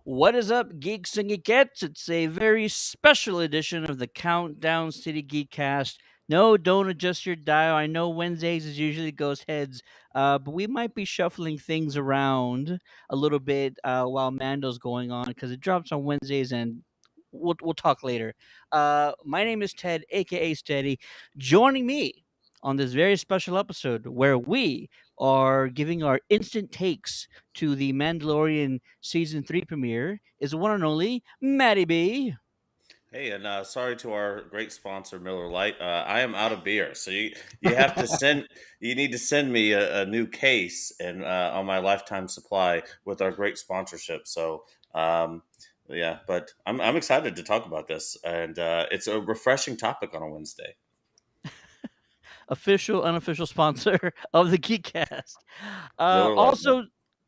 What is up, geeks and geekettes? It's a very special edition of the Countdown City Geekcast. No, don't adjust your dial. I know Wednesdays is usually goes heads, but we might be shuffling things around a little bit while Mando's going on because it drops on Wednesdays, and we'll talk later. My name is Ted, aka Steady. Joining me on this very special episode where we are giving our instant takes to the Mandalorian season 3 premiere is the one and only Maddie B. Hey, and sorry to our great sponsor, Miller Lite. I am out of beer, so you have to send you need to send me a new case and on my lifetime supply with our great sponsorship. So yeah, but I'm excited to talk about this, and it's a refreshing topic on a Wednesday. Official, unofficial sponsor of the Geekcast. Uh, Miller Lite, man. also,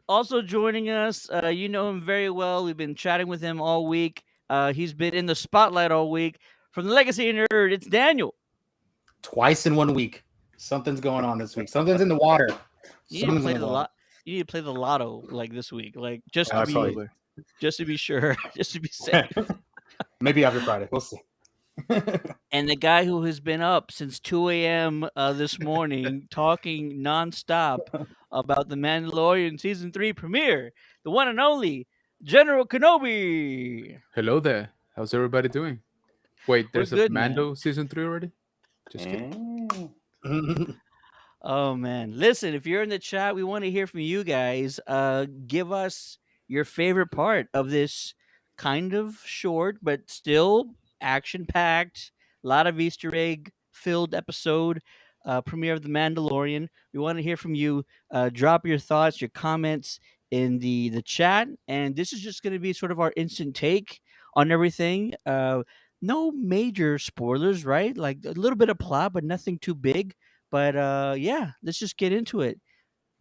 also joining us, you know him very well. We've been chatting with him all week. He's been in the spotlight all week. From the Legacy Nerd, it's Daniel. Twice in 1 week. Something's going on this week. Something's in the water. You need to Something's play in the the water. lot. You need to play the lotto like this week, like just to I be, saw you. just to be sure, just to be safe. Maybe after Friday. We'll see. And the guy who has been up since 2 a.m. This morning talking nonstop about the Mandalorian season 3 premiere, the one and only General Kenobi. Hello there. How's everybody doing? Wait, We're there's a good, man. Mando season 3 already? Just kidding. Mm. Oh man, listen! If you're in the chat, we want to hear from you guys. Give us your favorite part of this kind of short but still action-packed, a lot of Easter egg filled episode premiere of the Mandalorian. We want to hear from you. Drop your thoughts, your comments in the chat, and this is just going to be sort of our instant take on everything. No major spoilers, right? Like a little bit of plot, but nothing too big. But yeah, let's just get into it.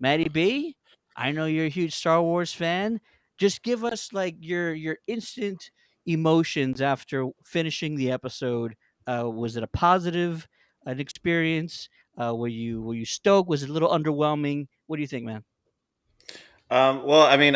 Maddie B, I know you're a huge Star Wars fan. Just give us like your instant emotions after finishing the episode. Was it a positive an experience? Were you stoked? Was it a little underwhelming? What do you think, man? Well, I mean,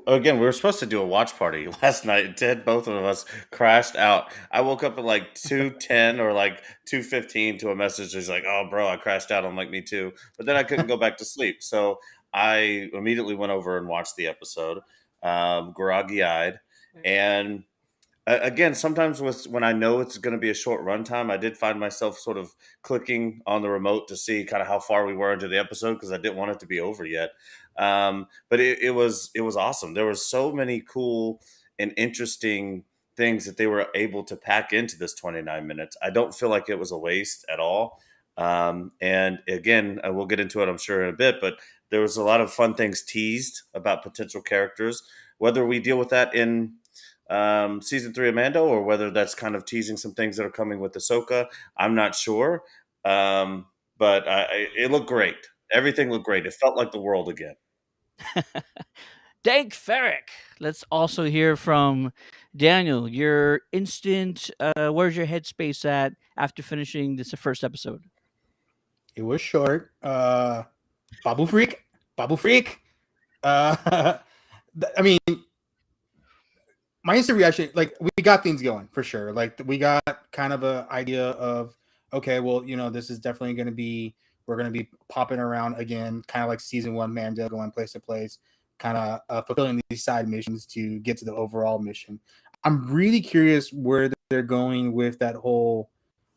we were supposed to do a watch party last night. Ted, both of us crashed out. I woke up at like 2:10 or like 2:15 to a message. He's like, "Oh, bro, I crashed out." I'm like, "Me too," but then I couldn't go back to sleep, so I immediately went over and watched the episode, groggy eyed, and again, sometimes when I know it's going to be a short runtime, I did find myself sort of clicking on the remote to see kind of how far we were into the episode because I didn't want it to be over yet. But it was awesome. There were so many cool and interesting things that they were able to pack into this 29 minutes. I don't feel like it was a waste at all. And again, we'll get into it, I'm sure, in a bit, but there was a lot of fun things teased about potential characters. Whether we deal with that in season 3 of Mando, or whether that's kind of teasing some things that are coming with Ahsoka, I'm not sure. But it looked great. Everything looked great. It felt like the world again. Dank Ferrick. Let's also hear from Daniel. Your instant. Where's your headspace at after finishing this first episode? It was short. Babu Freak. Babu Freak. I mean, my instant reaction, like, we got things going for sure. Like, we got kind of an idea of, okay, well, this is definitely going to be, we're going to be popping around again, kind of like season 1 Mando, going place to place, kind of fulfilling these side missions to get to the overall mission. I'm really curious where they're going with that whole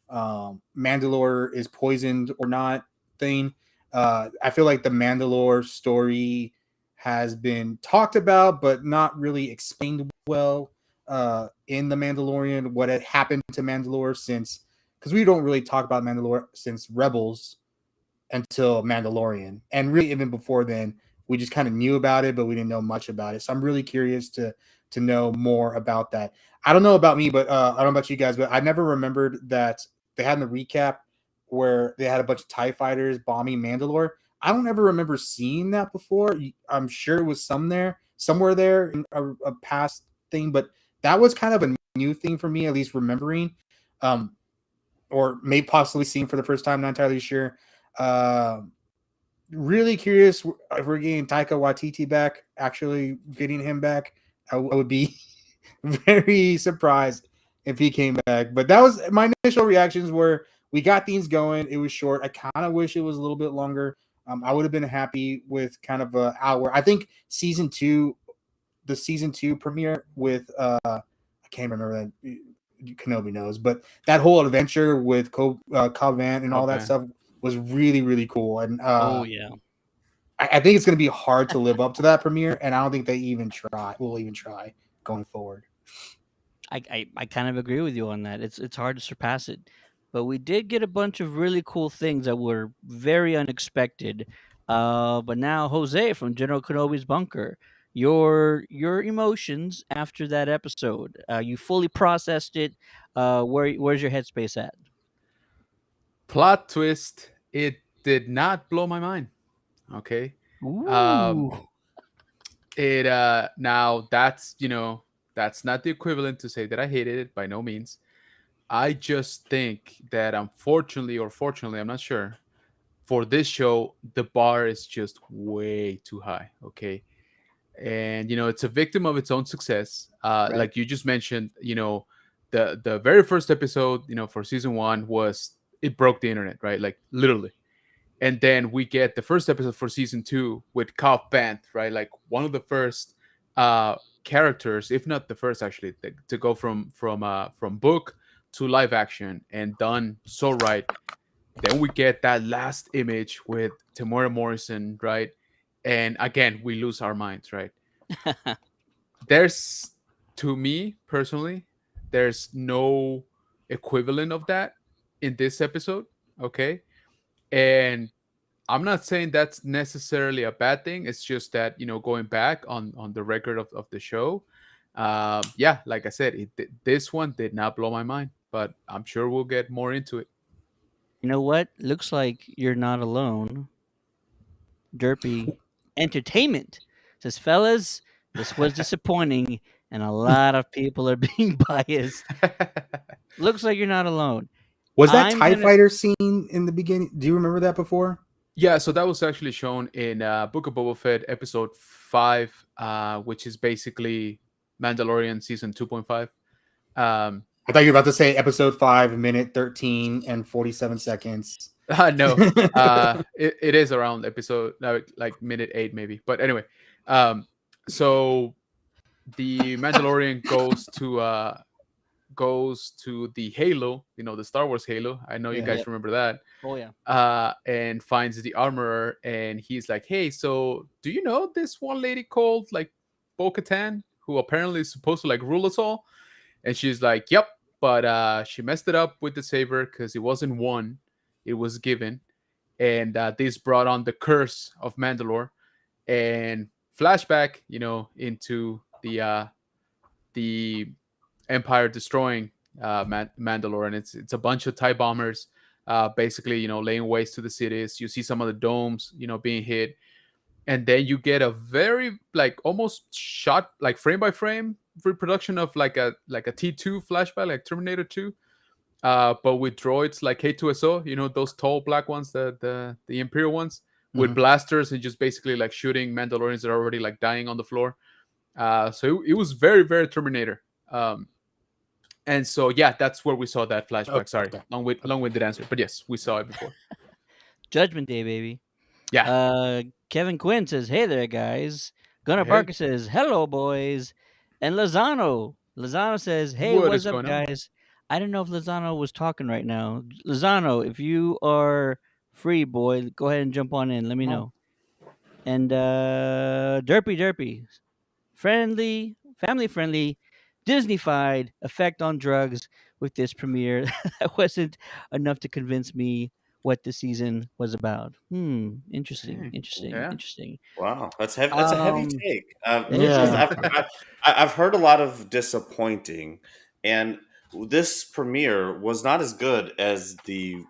Mandalore is poisoned or not thing. I feel like the Mandalore story has been talked about, but not really explained well in The Mandalorian, what had happened to Mandalore since, because we don't really talk about Mandalore since Rebels until Mandalorian. And really, even before then, we just kind of knew about it, but we didn't know much about it. So I'm really curious to know more about that. I don't know about me, but I don't know about you guys, but I never remembered that they had in the recap where they had a bunch of TIE fighters bombing Mandalore. I don't ever remember seeing that before. I'm sure it was somewhere there in a past thing, but that was kind of a new thing for me, at least remembering, or maybe possibly seeing for the first time. Not entirely sure. Really curious if we're getting Taika Waititi back, actually getting him back I would be very surprised if he came back. But that was my initial reactions. Were we got things going? It was short. I kind of wish it was a little bit longer. I would have been happy with kind of an hour. I think the season two premiere with I can't remember that. Kenobi knows, but that whole adventure with Cobb Vanth and all that Van. stuff was really really cool. And Oh yeah. I think it's going to be hard to live up to that premiere, and I don't think they even try. Will even try going forward. I kind of agree with you on that. It's hard to surpass it, but we did get a bunch of really cool things that were very unexpected. But now Jose from General Kenobi's bunker, your emotions after that episode. You fully processed it. Where's your headspace at? Plot twist. It did not blow my mind. Okay. Um, Ooh. it now that's that's not the equivalent to say that I hated it by no means. I just think that unfortunately or fortunately, I'm not sure, for this show, the bar is just way too high. Okay. And it's a victim of its own success. Right. Like you just mentioned, the very first episode, for season one was it broke the internet, right? Like literally. And then we get the first episode for season two with Cobb Vanth, right? Like one of the first characters, if not the first, actually, to go from book to live action and done so right. Then we get that last image with Tamora Morrison, right? And again, we lose our minds, right? There's, to me personally, there's no equivalent of that in this episode, okay? And I'm not saying that's necessarily a bad thing. It's just that going back on the record of the show, yeah, like I said, this one did not blow my mind, but I'm sure we'll get more into it. You know what? Looks like you're not alone. Derpy Entertainment says, fellas, this was disappointing, and a lot of people are being biased. Looks like you're not alone. Was that I'm TIE gonna. fighter scene in the beginning? Do you remember that before? Yeah, so that was actually shown in Book of Boba Fett episode 5, which is basically Mandalorian season 2.5. Um, I thought you were about to say episode 5, minute 13 and 47 seconds. no, it is around episode like minute 8 maybe. But anyway, so the Mandalorian goes to the Halo, the Star Wars Halo. I know you Yeah. guys Yep. remember that. Oh yeah. And finds the armorer, and he's like, "Hey, so do you know this one lady called like Bo-Katan, who apparently is supposed to like rule us all?" And she's like, "Yep, but she messed it up with the saber because it wasn't won, it was given, and this brought on the curse of Mandalore." And flashback, into the Empire destroying Mandalore, and it's a bunch of TIE bombers, basically, laying waste to the cities. You see some of the domes, being hit, and then you get a very like almost shot like frame by frame reproduction of like a T2 flashback, like Terminator 2, but with droids like K2SO, those tall black ones, the Imperial ones, with Mhm. blasters and just basically like shooting Mandalorians that are already like dying on the floor. So it was very very Terminator. And so yeah, that's where we saw that flashback. Sorry, Okay. long-winded answer, but yes, we saw it before. Judgment Day, baby. Yeah. Kevin Quinn says, "Hey there, guys." Gunnar Hey, Barker says, "Hello, boys." And Lozano says, "Hey, what what's is up, going on? guys?" I don't know if Lozano was talking right now. Lozano, if you are free, boy, go ahead and jump on in. Let me Oh, know. And Derpy, friendly, family friendly, Disney-fied effect on drugs with this premiere. That wasn't enough to convince me what the season was about. Interesting, dang. interesting, Yeah. interesting. Wow, that's heavy. That's a heavy Um, take. it is Because Yeah. heavy. I've heard a lot of disappointing, and this premiere was not as good as the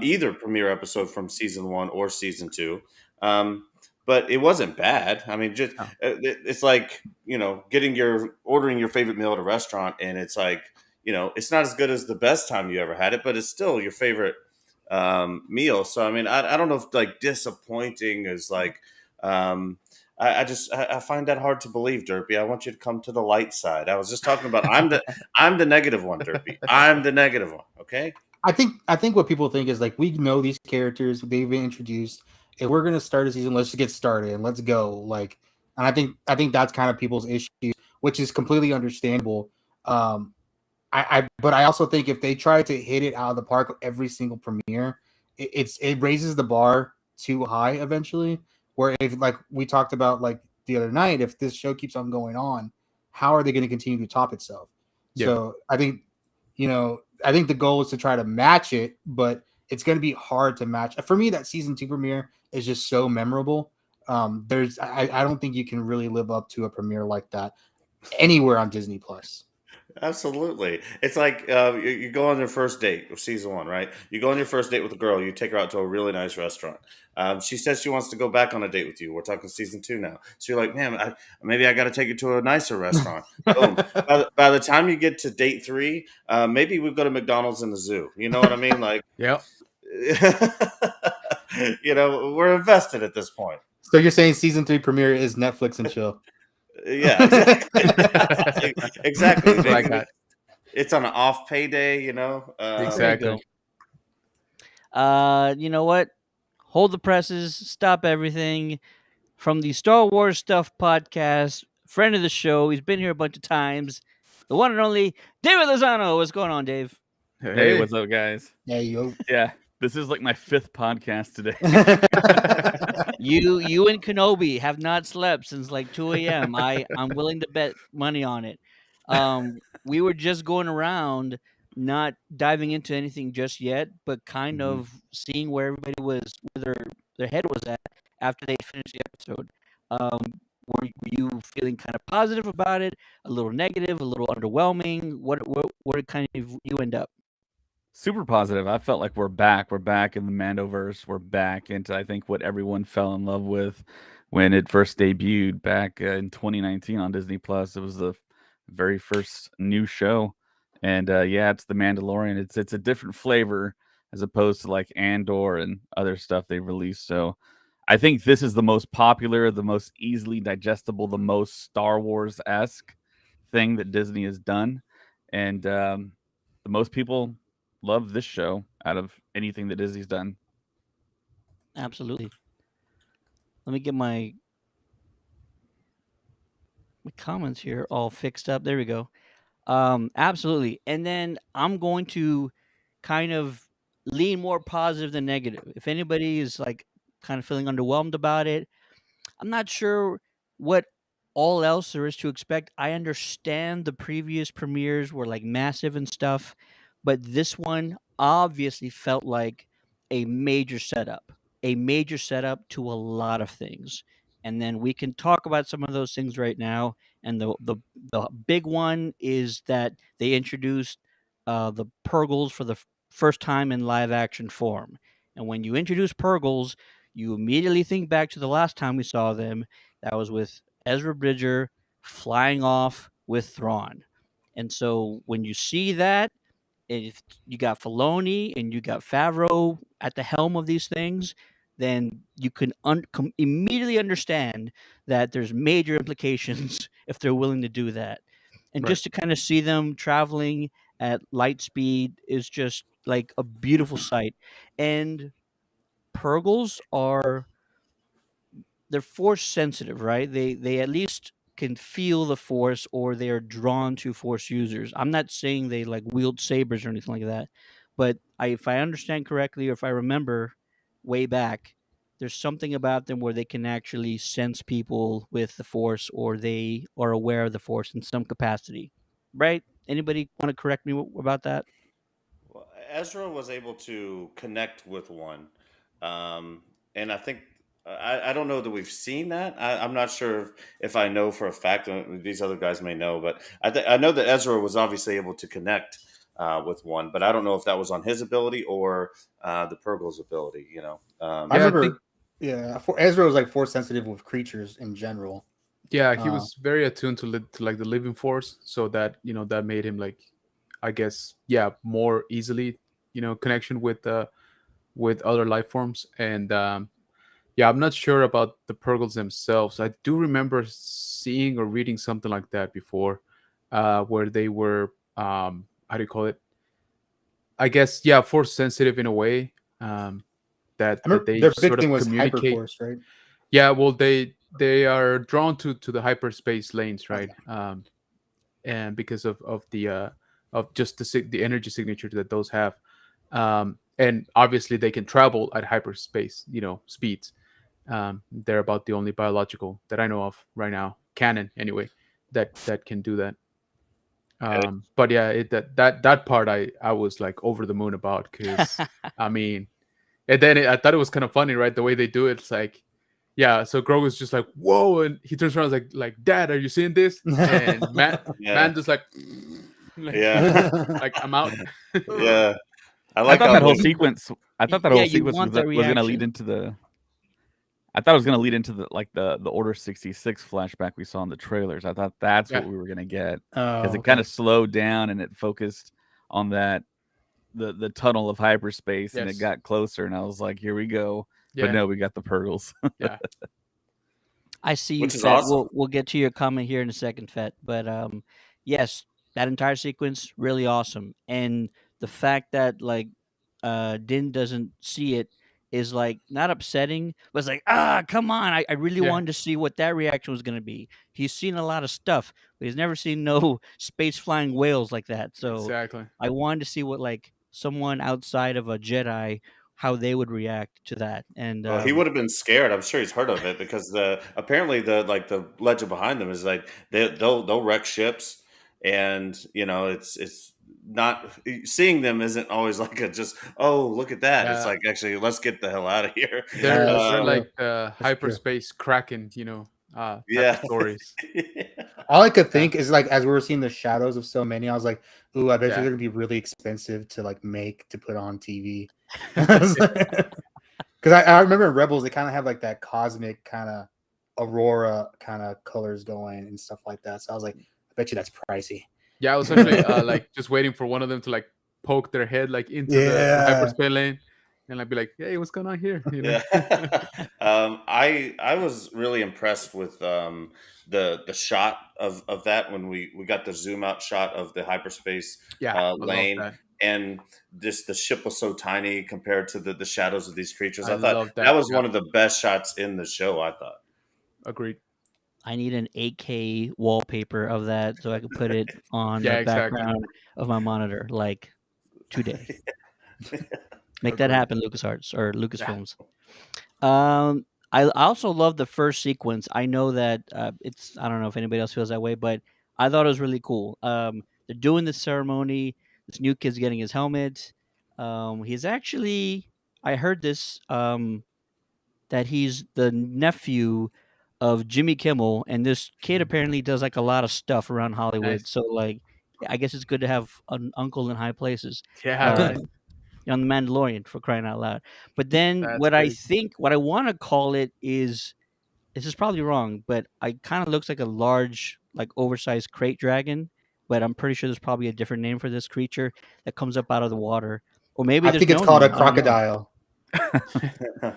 either premiere episode from season one or season two. Um, but it wasn't bad. I mean, just Oh, it's like ordering your favorite meal at a restaurant, and it's like it's not as good as the best time you ever had it, but it's still your favorite meal. So I mean, I don't know if like disappointing is like um, I find that hard to believe, Derpy. I want you to come to the light side. I was just talking about I'm the negative one, Derpy. I'm the negative one. Okay. I think what people think is like we know these characters, they've been introduced. If we're gonna start a season, let's just get started and let's go. Like, and I think that's kind of people's issue, which is completely understandable. Um, but I also think if they try to hit it out of the park every single premiere, it raises the bar too high eventually. Where if like we talked about like the other night, if this show keeps on going on, how are they going to continue to top itself? Yeah. So I think the goal is to try to match it, but it's going to be hard to match. For me, that season 2 premiere is just so memorable. I don't think you can really live up to a premiere like that anywhere on Disney Plus. Absolutely. It's like you go on your first date of season one, right? You go on your first date with a girl. You take her out to a really nice restaurant. She says she wants to go back on a date with you. We're talking season two now. So you're like, man, maybe I got to take you to a nicer restaurant. Boom. By the time you get to date three, maybe we go to McDonald's in the zoo. You know what I mean? Like, Yep. we're invested at this point. So you're saying season 3 premiere is Netflix and chill? Yeah, exactly. Exactly. That's what I Maybe got. it's on an off payday, you know. There you Exactly. go. You know what? Hold the presses. Stop everything. From the Star Wars Stuff podcast, friend of the show. He's been here a bunch of times. The one and only David Lozano. What's going on, Dave? Hey, what's up, guys? Yeah, you. Yeah, this is like my fifth podcast today. You and Kenobi have not slept since like 2 a.m. I'm willing to bet money on it. We were just going around, not diving into anything just yet, but kind Mhm. of seeing where everybody was, where their head was at after they finished the episode. Were you feeling kind of positive about it, a little negative, a little underwhelming? What did kind of you end up? Super positive. I felt like we're back. We're back in the Mandoverse. We're back into I think what everyone fell in love with when it first debuted back in 2019 on Disney Plus. It was the very first new show, and yeah, it's the Mandalorian. It's a different flavor as opposed to like Andor and other stuff they released. So I think this is the most popular, the most easily digestible, the most Star Wars esque thing that Disney has done, and the most people love this show out of anything that Disney's done. Absolutely. Let me get my comments here all fixed up. There we go. Absolutely. And then I'm going to kind of lean more positive than negative. If anybody is like kind of feeling underwhelmed about it, I'm not sure what all else there is to expect. I understand the previous premieres were like massive and stuff, but this one obviously felt like a major setup to a lot of things. And then we can talk about some of those things right now. And the big one is that they introduced the Purgles for the first time in live action form. And when you introduce Purgles, you immediately think back to the last time we saw them. That was with Ezra Bridger flying off with Thrawn. And so when you see that, if you got Filoni and you got Favreau at the helm of these things, then you can immediately understand that there's major implications if they're willing to do that. And Right. just to kind of see them traveling at light speed is just like a beautiful sight. And Purgles are they're force sensitive, right? They at least can feel the force or they are drawn to force users. I'm not saying they like wield sabers or anything like that, but if I understand correctly or if I remember way back, there's something about them where they can actually sense people with the force or they are aware of the force in some capacity. Right? Anybody want to correct me about that? Well, Ezra was able to connect with one, um, and I think I don't know that we've seen that. I'm not sure if I know for a fact. These other guys may know, but I know that Ezra was obviously able to connect with one, but I don't know if that was on his ability or the Purgle's ability. I Yeah, I think remember. Yeah, Ezra was like force sensitive with creatures in general. yeah, he Uh, was very attuned to like the living force, so that that made him like, I guess, yeah, more easily connection with other life forms. And Yeah, I'm not sure about the Purgles themselves. I do remember seeing or reading something like that before, where they were, how do you call it? I guess, yeah, force sensitive in a way, I that remember they their big sort thing of was communicate. Hyperforce, right? Yeah, well, they are drawn to the hyperspace lanes, right? Okay. And because of just the energy signature that those have, and obviously they can travel at hyperspace, speeds. They're about the only biological that I know of right now, canon anyway, that can do that. But yeah, that part I was like over the moon about, because I mean, and then I thought it was kind of funny, right? The way they do it, it's like, yeah. So Grogu's just like, whoa, and he turns around, like, Dad, are you seeing this? And Yeah, man just like, like, yeah, like I'm out. yeah. I I like thought how that whole the sequence. I thought that Yeah, whole you sequence want that was going to lead reaction. into the. I thought it was going to lead into the Order 66 flashback we saw in the trailers. I thought that's what Yeah, we were going to get, because Oh, it kind okay. of slowed down and it focused on that the tunnel of hyperspace, and it yes, got closer, and I was like, here we go. But yeah, no, we got the Purgles. yeah, I see you, which is Fet. awesome. We'll get to your comment here in a second, Fet. But yes, that entire sequence really awesome, and the fact that like Din doesn't see it is like not upsetting, but it's like come on! I really yeah, wanted to see what that reaction was gonna be. He's seen a lot of stuff, but he's never seen no space flying whales like that. So exactly. I wanted to see what like someone outside of a Jedi how they would react to that, and Well, he would have been scared. I'm sure he's heard of it because the apparently the legend behind them is like they'll wreck ships, and it's not seeing them isn't always like a just, oh, look at that. It's Yeah, like, actually, let's get the hell out of here. they're That's they're true. like That's true. hyperspace kraken, type of Yeah. stories. All I could Yeah, think is like as we were seeing the shadows of so many, I was like, "Ooh, I bet you yeah, they're gonna be really expensive to like make to put on TV." Because I remember in Rebels they kind of have like that cosmic kind of aurora kind of colors going and stuff like that. So I was like, "I bet you that's pricey." yeah. I was actually like just waiting for one of them to like poke their head like into the Yeah, hyperspace lane, and like be like, hey, what's going on here? Yeah. I was really impressed with the shot of that when we got the zoom out shot of the hyperspace Yeah, I love lane, that. and just the ship was so tiny compared to the shadows of these creatures. I I thought love that that. was Yeah, one of the best shots in the show, I thought. agreed. I need an 8K wallpaper of that so I could put it on the Yeah, exactly. background of my monitor like today. Make that Agreed. happen, LucasArts or Yeah, Lucasfilms. I also love the first sequence. I know that it's I don't know if anybody else feels that way, but I thought it was really cool. They're doing the ceremony. This new kid's getting his helmet. He's actually I heard this that he's the nephew of Jimmy Kimmel, and this kid apparently does like a lot of stuff around Hollywood. nice. So like, I guess it's good to have an uncle in high places. Yeah, Uh, right. on the Mandalorian for crying out loud. But then That's what I great. think, what I want to call it is, this is probably wrong, but I kind of looks like a large, like oversized crate dragon. But I'm pretty sure there's probably a different name for this creature that comes up out of the water, or maybe I there's think it's no called a name. I don't know. crocodile. That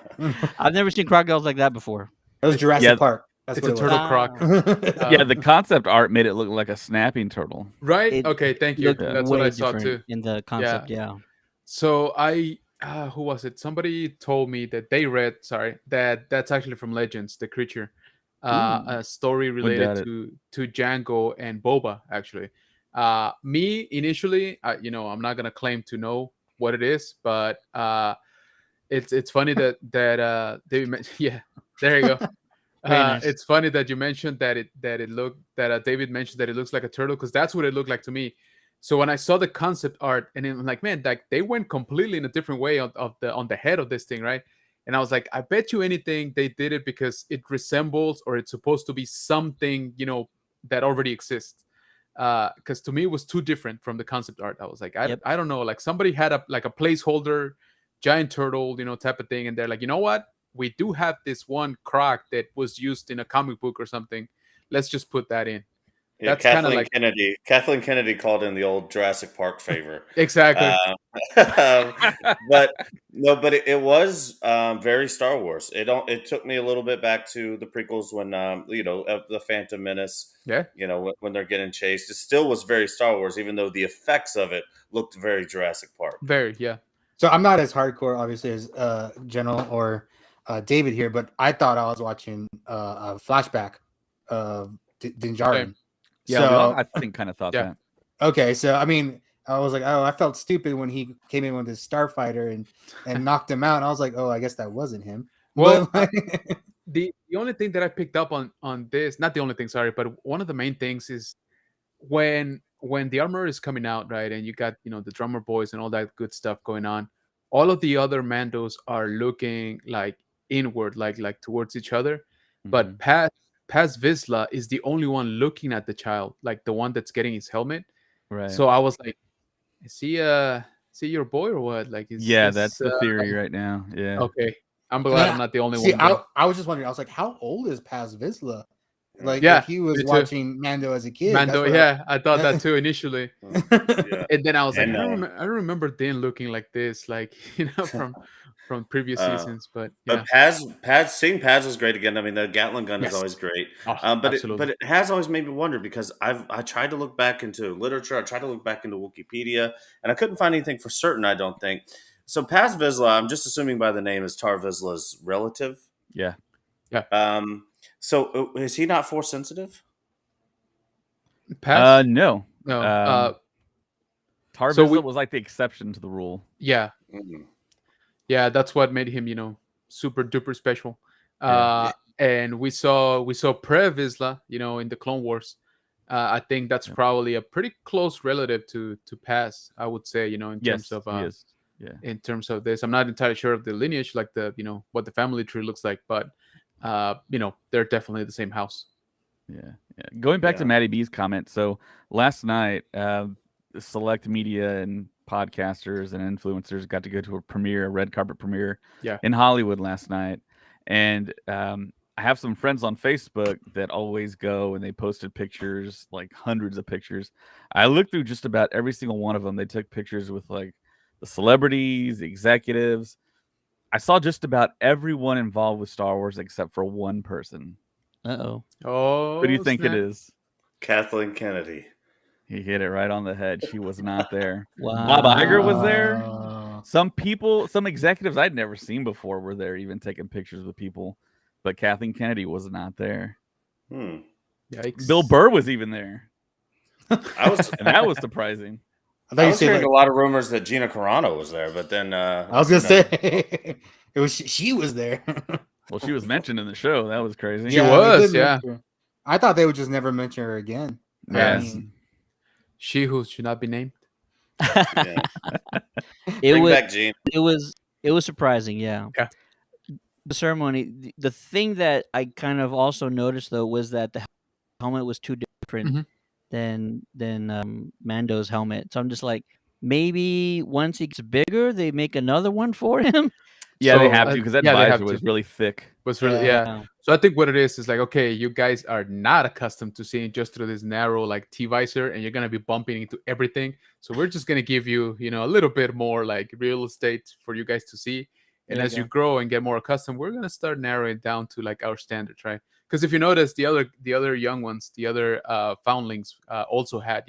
I've never seen crocodiles like that before. was Yeah, Jurassic Park. That's It's what a it turtle was. croc. Ah, yeah. Um, The concept art made it look like a snapping turtle. right? it Okay, thank you. looked Yeah. That's what way I saw different too. in the Yeah. concept. Yeah. So who was it? Somebody told me that they read, sorry, that that's actually from Legends, the creature, Ooh. a story Wouldn't related doubt it. to Django and Boba. Actually, me initially, I'm not gonna claim to know what it is, but it's funny that David, yeah, there you go. Very nice. It's funny that you mentioned that David mentioned that it looks like a turtle, because that's what it looked like to me. So when I saw the concept art, and I'm like, man, like they went completely in a different way on the head of this thing, right? And I was like, I bet you anything they did it because it resembles, or it's supposed to be something that already exists. Because to me it was too different from the concept art. I was like, I, Yep. I don't know, like somebody had a placeholder giant turtle, type of thing, and they're like, you know what? We do have this one croc that was used in a comic book or something. Let's just put that in. Yeah, That's kind of like Kathleen Kennedy called in the old Jurassic Park favor. exactly. Um, but no, but it was very Star Wars. It took me a little bit back to the prequels when the Phantom Menace. Yeah, When they're getting chased, it still was very Star Wars, even though the effects of it looked very Jurassic Park. very. Yeah. So I'm not as hardcore, obviously, as General or David here, but I thought I was watching a flashback of Din Same. Djarin. Yeah, So I think kind of thought Yeah. that. okay, so I mean, I was like, oh, I felt stupid when he came in with his starfighter and knocked him out. And I was like, oh, I guess that wasn't him. Well, But the only thing that I picked up on this, not the only thing, sorry, but one of the main things is when the armor is coming out, right, and you got the drummer boys and all that good stuff going on, all of the other Mandos are looking like inward, like towards each other, but Mhm. Paz Vizsla is the only one looking at the child, like the one that's getting his helmet. Right. So I was like, is he your boy or what? Like, is Yeah, this that's the theory right now. Yeah. okay? I'm and glad I'm not the only see, one. Then. I was just wondering. I was like, how old is Paz Vizsla? Like, Yeah, if he was me too. watching Mando as a kid, Mando, that's what yeah, I thought that too initially. Yeah, And then I was like, and I don't remember Din looking like this, like from previous uh, seasons. But but yeah, seeing Paz was great again. I mean, the Gatling gun is yes, always great. oh, But absolutely. it has always made me wonder because I tried to look back into literature, I tried to look back into Wikipedia, and I couldn't find anything for certain. I don't think so. Paz Vizsla, I'm just assuming by the name, is Tar Vizsla's relative. Yeah. Yeah, So is he not force sensitive? pass. No. No, Tar so Vizsla was like the exception to the rule. yeah, Mm. yeah, that's what made him, super duper special. Yeah. And we saw Pre Vizsla, in the Clone Wars. I think that's Yeah. probably a pretty close relative to Pass, I would say, in terms Yes, of he is. Yeah. in terms of this. I'm not entirely sure of the lineage, like the what the family tree looks like, but they're definitely the same house. Yeah. Yeah. Going back to Yeah. Maddie B's comment. So last night, select media and podcasters and influencers got to go to a red carpet premiere Yeah. in Hollywood last night. And I have some friends on Facebook that always go and they posted pictures, like hundreds of pictures. I looked through just about every single one of them. They took pictures with like the celebrities, the executives. I saw just about everyone involved with Star Wars except for one person. Uh-oh. Oh, Who do you think it snap. is? Kathleen Kennedy. He hit it right on the head. She was not there. Wow. Bob Iger was there. Uh, Some people, some executives I'd never seen before were there, even taking pictures with people. But Kathleen Kennedy was not there. Hmm. Yikes. Bill Burr was even there, I was and that was surprising. I thought I you was said hearing like, a lot of rumors that Gina Carano was there, but then I was gonna say it was she was there. Well, she was mentioned in the show. That was crazy. She was, they did yeah. mention her. I thought they would just never mention her again. I Yes. mean, She who should not be named. yeah. It Bring was back Gene. it was surprising, yeah. Yeah. The ceremony, the thing that I kind of also noticed though was that the helmet was too different Mhm. than Mando's helmet. So I'm just like, maybe once he gets bigger, they make another one for him. Yeah, they So, have to because that yeah, they have visor was to. really thick. Was really Yeah. yeah. So I think what it is like, okay, you guys are not accustomed to seeing just through this narrow like T visor, and you're gonna be bumping into everything. So we're just gonna give you, a little bit more like real estate for you guys to see. And There you as you go. grow and get more accustomed, we're gonna start narrowing it down to like our standards, right? Because if you notice, the other young ones, the other foundlings, also had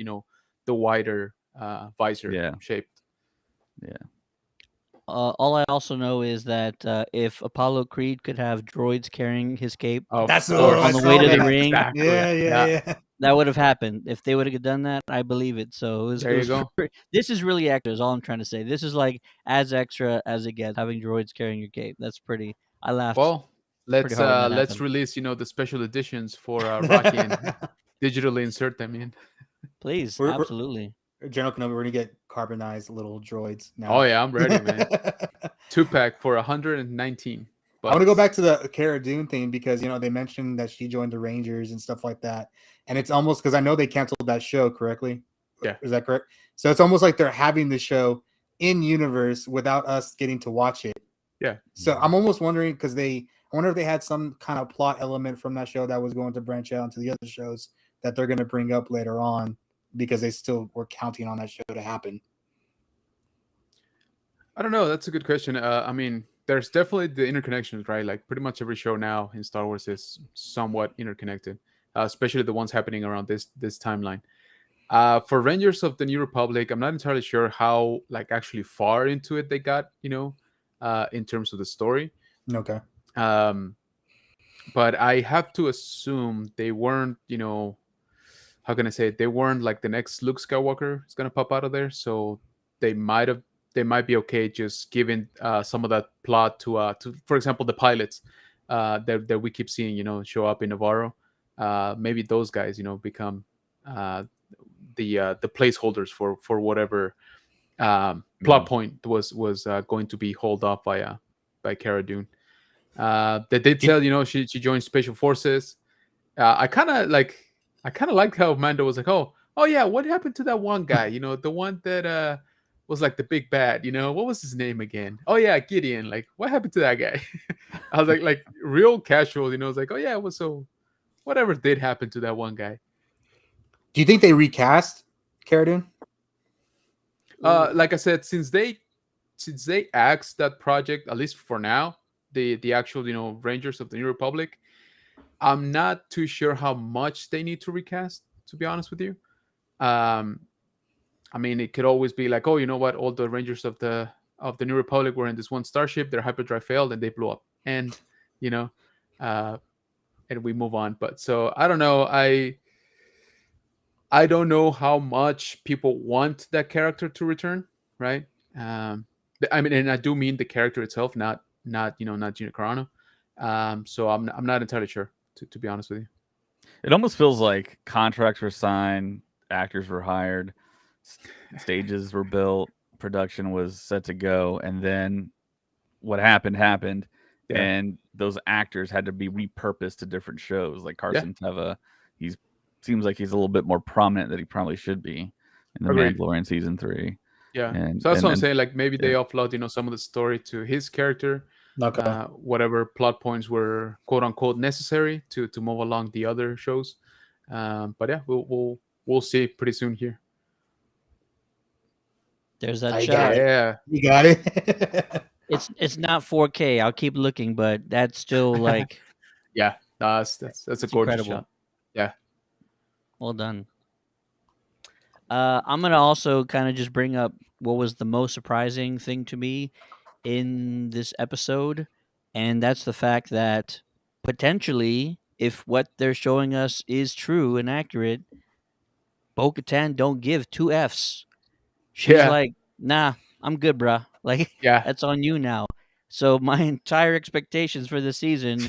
the wider visor Yeah. shaped. Yeah. All I also know is that if Apollo Creed could have droids carrying his cape That's course. what I on the saw way to the that. ring, Exactly. Yeah. that would have happened. If they would have done that, I believe it. So it was. There It you was go. this is really extra. Is all I'm trying to say. This is like as extra as it gets. Having droids carrying your cape. That's pretty. I laughed. Well, Pretty hard when that let's happened. release the special editions for Rocky and digitally insert them in. Please, We're- absolutely. General Kenobi, we're gonna get carbonized little droids now. Oh yeah, I'm ready, man. 2-pack for 119. I want to go back to the Cara Dune thing because they mentioned that she joined the Rangers and stuff like that, and it's almost because I know they canceled that show correctly. Yeah. Is that correct? So it's almost like they're having the show in universe without us getting to watch it. Yeah. So I'm almost wondering because I wonder if they had some kind of plot element from that show that was going to branch out into the other shows that they're going to bring up later on because they still were counting on that show to happen? I don't know. That's a good question. I mean, there's definitely the interconnections, right? Like pretty much every show now in Star Wars is somewhat interconnected, especially the ones happening around this timeline. For Rangers of the New Republic, I'm not entirely sure how like actually far into it they got, in terms of the story. Okay. Um, but I have to assume they weren't, how can I say it? They weren't like the next Luke Skywalker is gonna pop out of there, so they might have they might be okay just giving some of that plot to for example the pilots that we keep seeing show up in Navarro. Maybe those guys become uh, the placeholders for whatever plot point was going to be hauled off by Cara Dune. They did tell she joined Special Forces. I kind of liked how Mando was like, oh yeah, what happened to that one guy? The one that was like the big bad. What was his name again? Oh yeah, Gideon. Like, what happened to that guy? I was like real casual. I was like, oh yeah, well, so whatever did happen to that one guy. Do you think they recast Cara Dune? Like I said, since they axed that project, at least for now, the actual Rangers of the New Republic, I'm not too sure how much they need to recast, to be honest with you. I mean, it could always be like, oh, you know what? All the Rangers of the New Republic were in this one starship. Their hyperdrive failed and they blew up, and uh, and we move on. But so I don't know. I don't know how much people want that character to return, right? I mean, and I do mean the character itself, not Gina Carano. So I'm not entirely sure, to be honest with you. It almost feels like contracts were signed, actors were hired, stages were built, production was set to go, and then what happened, Yeah. and those actors had to be repurposed to different shows. Like Carson Teva, he's seems like he's a little bit more prominent than he probably should be in the Agreed. Mandalorian season 3. Yeah, And so that's what I'm and saying. Like maybe they yeah. offload, some of the story to his character, Okay. whatever plot points were quote unquote necessary to move along the other shows. But yeah, we'll see pretty soon here. There's that I shot. got it. Yeah, You got it. It's not 4K. I'll keep looking, but that's still like yeah, that's a it's gorgeous incredible. shot. Yeah, Well done. I'm gonna also kind of just bring up what was the most surprising thing to me in this episode, and that's the fact that potentially, if what they're showing us is true and accurate, Bo-Katan don't give two Fs. She's Yeah. like, nah, I'm good, bruh. Like, yeah, that's on you now. So my entire expectations for the season,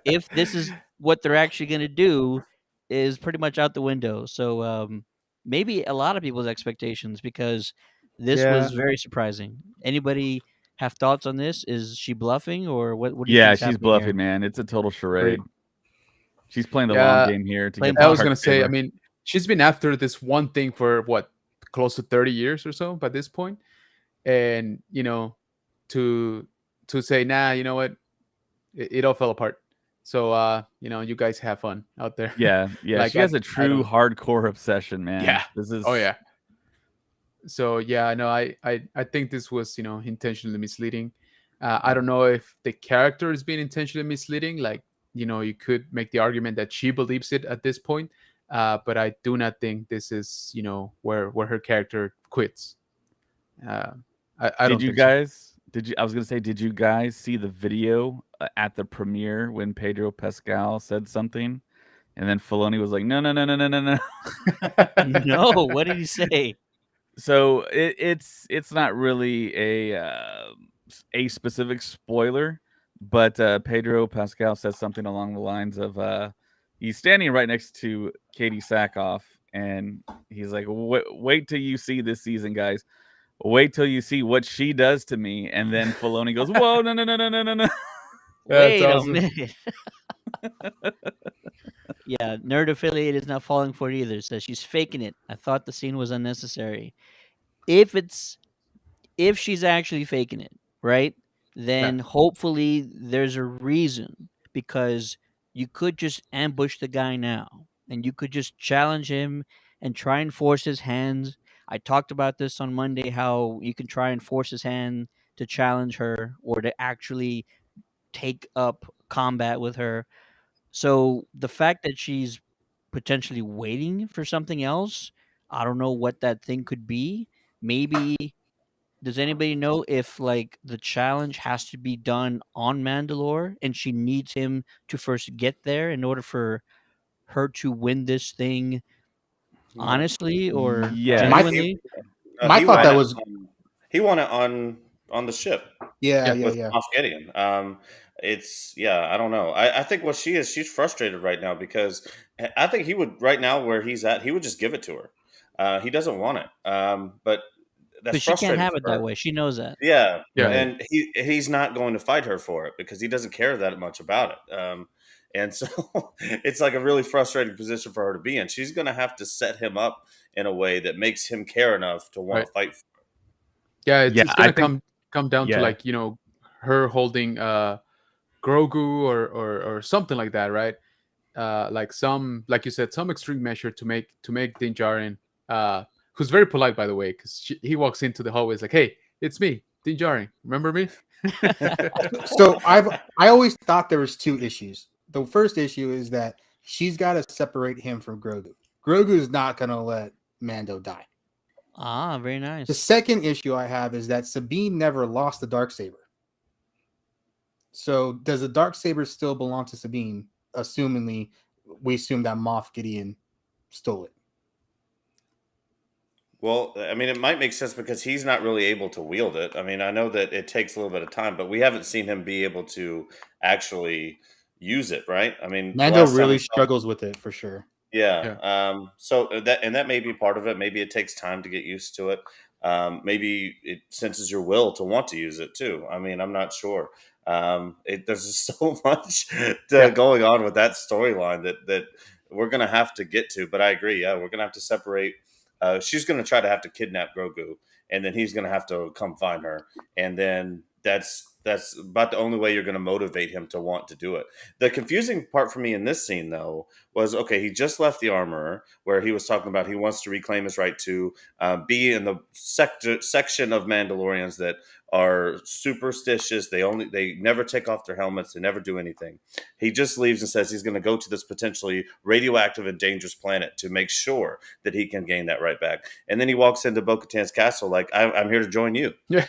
if this is what they're actually going to do, is pretty much out the window. So maybe a lot of people's expectations, because this Yeah. was very surprising. Anybody have thoughts on this? Is she bluffing, or what do you Yeah, think is she's happening bluffing, here? man. It's a total charade. Great. She's playing the long Yeah, game here to Playing get the I was poker. gonna say. I favor. mean, she's been after this one thing for what, close to 30 years or so by this point, and to say, nah, you know what, it all fell apart. So you guys have fun out there. Yeah, Like, she has a I true don't. hardcore obsession, man. Yeah. This is Oh yeah. So yeah, no, I think this was intentionally misleading. I don't know if the character is being intentionally misleading. Like you could make the argument that she believes it at this point, but I do not think this is where her character quits. I don't Did you think so. guys? I was gonna say, did you guys see the video at the premiere when Pedro Pascal said something, and then Filoni was like, "No, no, no, no, no, no, no." No, what did he say? So it's not really a specific spoiler, but Pedro Pascal says something along the lines of he's standing right next to Katie Sackhoff, and he's like, "Wait till you see this season, guys. Wait till you see what she does to me." And then Filoni goes, "Whoa, no, no, no, no, no, no, no." That's Wait a awesome. minute. Yeah, Nerd Affiliate is not falling for it either. Says she's faking it. I thought the scene was unnecessary. If she's actually faking it, right? Then hopefully there's a reason, because you could just ambush the guy now. and you could just challenge him and try and force his hands. I talked about this on Monday, how you can try and force his hand to challenge her or to actually take up combat with her. So the fact that she's potentially waiting for something else, I don't know what that thing could be. Maybe, does anybody know if like the challenge has to be done on Mandalore and she needs him to first get there in order for her to win this thing No. honestly or My Yes. genuinely? my He thought won that it. was He won it on the ship yeah, Yeah. yeah, with yeah. Moff Gideon. It's I don't know. I think what she's frustrated right now because I think he would right now where he's at, he would just give it to her. He doesn't want it. But that's But she can't frustrating have for it that her. way. She knows that. Yeah, Yeah. Right. and he's not going to fight her for it because he doesn't care that much about it. And so it's like a really frustrating position for her to be in. She's going to have to set him up in a way that makes him care enough to want Right. to fight. Yeah, Yeah, it's I gonna think come down to yeah. like her holding Grogu or something like that, right? Like some, like you said, some extreme measure to make Din Djarin, who's very polite by the way, because he walks into the hallway, is like, "Hey, it's me, Din Djarin. Remember me?" So I always thought there was two issues. The first issue is that she's got to separate him from Grogu. Grogu is not going to let Mando die. Ah, very The nice. second issue I have is that Sabine never lost the Darksaber. So does the Darksaber still belong to Sabine? Assumingly, we assume that Moff Gideon stole it. Well, I mean, it might make sense because he's not really able to wield it. I mean, I know that it takes a little bit of time, but we haven't seen him be able to actually use it, right? I mean, the Mando last time we really saw. struggles with it for sure. Yeah. Yeah. So that may be part of it. Maybe it takes time to get used to it. Maybe it senses your will to want to use it too. I mean, I'm not sure. There's just so much Yeah. going on with that storyline that we're gonna have to get to. But I agree. Yeah, we're gonna have to separate. She's gonna try to have to kidnap Grogu, and then he's gonna have to come find her, and then that's about the only way you're gonna motivate him to want to do it. The confusing part for me in this scene, though, was okay. He just left the armorer where he was talking about he wants to reclaim his right to be in the section of Mandalorians that are superstitious. They never take off their helmets. They never do anything. He just leaves and says he's going to go to this potentially radioactive and dangerous planet to make sure that he can gain that right back. And then he walks into Bo-Katan's castle like, I'm here to join you. Yeah.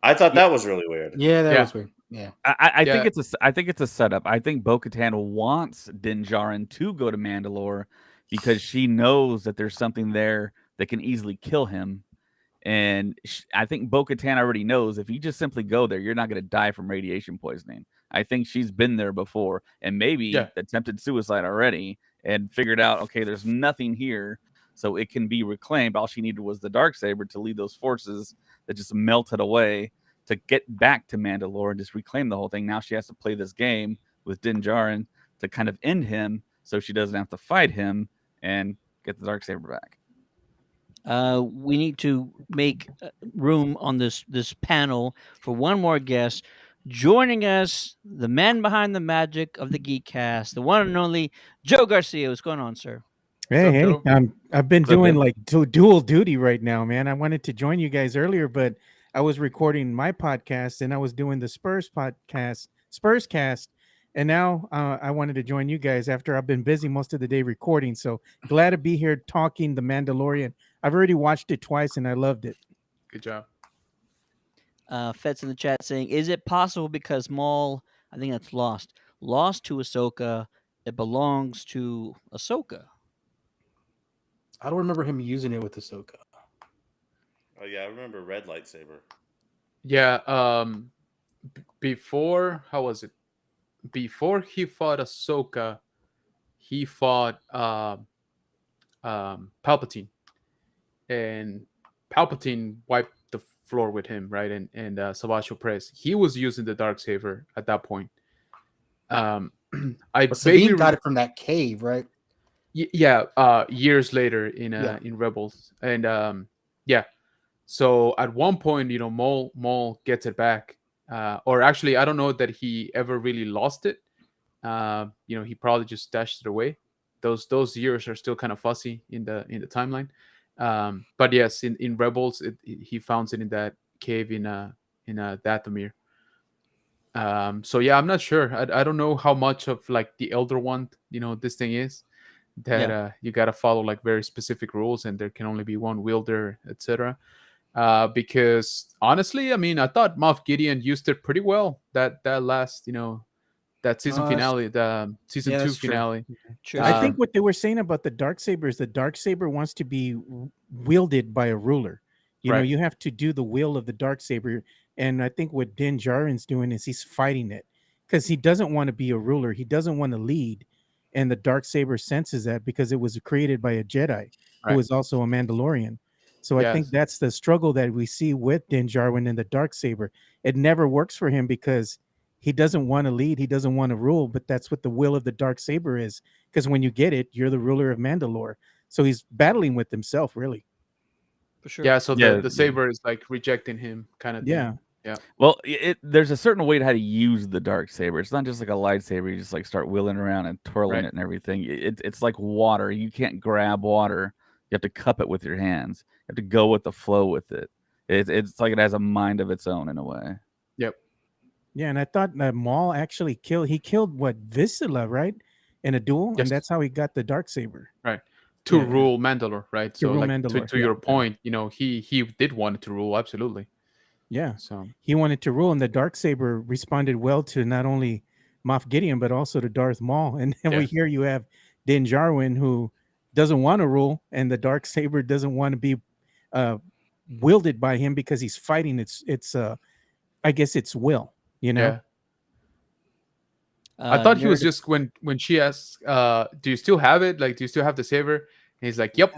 I thought Yeah. that was really weird. Yeah, that Yeah. was weird. Yeah. I think Yeah. I think it's a setup. I think Bo-Katan wants Din Djarin to go to Mandalore because she knows that there's something there that can easily kill him. And I think Bo-Katan already knows if you just simply go there, you're not going to die from radiation poisoning. I think she's been there before and maybe Yeah. attempted suicide already and figured out, okay, there's nothing here, so it can be reclaimed. All she needed was the Darksaber to lead those forces that just melted away to get back to Mandalore and just reclaim the whole thing. Now she has to play this game with Din Djarin to kind of end him so she doesn't have to fight him and get the Darksaber back. We need to make room on this panel for one more guest. Joining us, the man behind the magic of the Geekcast, the one and only Joe Garcia. What's going on, sir? What's Hey, up, hey, Joe? I've been What's up, doing Joe? like dual duty right now, man. I wanted to join you guys earlier, but I was recording my podcast and I was doing the Spurs podcast, Spurs cast, and now I wanted to join you guys after I've been busy most of the day recording. So glad to be here talking The Mandalorian. I've already watched it twice and I loved it. Good job. Fets in the chat saying, "Is it possible because Maul? I think that's lost to Ahsoka. It belongs to Ahsoka." I don't remember him using it with Ahsoka. Oh yeah, I remember red lightsaber. Yeah. Before, how was it? Before he fought Ahsoka, he fought Palpatine, and Palpatine wiped the floor with him, right? And Sebastian Press, he was using the Darksaber at that point. I But Sabine vaguely got it from that cave, right? years later in Yeah. in Rebels, and yeah. So at one point, Maul gets it back, or actually, I don't know that he ever really lost it. He probably just stashed it away. those years are still kind of fuzzy in the timeline. But yes, in Rebels, he founds it in that cave in Dathomir. So yeah, I'm not sure. I don't know how much of like the Elder One, this thing is that Yeah, you gotta follow like very specific rules, and there can only be one wielder, etc. Because honestly, I mean, I thought Moff Gideon used it pretty well. That last, that season That's, finale, the season yeah, two that's true. finale. true. I Uh, think what they were saying about the dark saber is the dark saber wants to be wielded by a ruler. right, You have to do the will of the dark saber, and I think what Din Djarin's doing is he's fighting it because he doesn't want to be a ruler. He doesn't want to lead, and the dark saber senses that because it was created by a Jedi who right. is also a Mandalorian. So I think Yes. that's the struggle that we see with Din Djarin and the dark saber. It never works for him because he doesn't want to lead, he doesn't want to rule, but that's what the will of the dark saber is. Because when you get it, you're the ruler of Mandalore. So he's battling with himself, really. For sure. Yeah. So Yeah, the yeah. saber is like rejecting him, kind of thing. Yeah. Yeah. Well, there's a certain way to how to use the dark saber. It's not just like a lightsaber. You just like start wheeling around and twirling Right. it and everything. It's like water. You can't grab water. You have to cup it with your hands. You have to go with the flow with it. It's like it has a mind of its own in a way. Yep. Yeah. And I thought that Maul actually killed what, Vizsla, right? In a duel. Yes. And that's how he got the dark saber. Right. To Yeah. rule Mandalore, right? To So rule like Mandalore, to yeah. your point, he did want to rule, absolutely. Yeah. So He wanted to rule, and the dark saber responded well to not only Moff Gideon, but also to Darth Maul. And then Yeah. here you have Din Djarin, who doesn't want to rule, and the dark saber doesn't want to be uh, wielded by him because he's fighting its I guess its will, yeah. I thought he was Nerd, just when she asks, do you still have it? Like, do you still have the saber? And he's like, yep.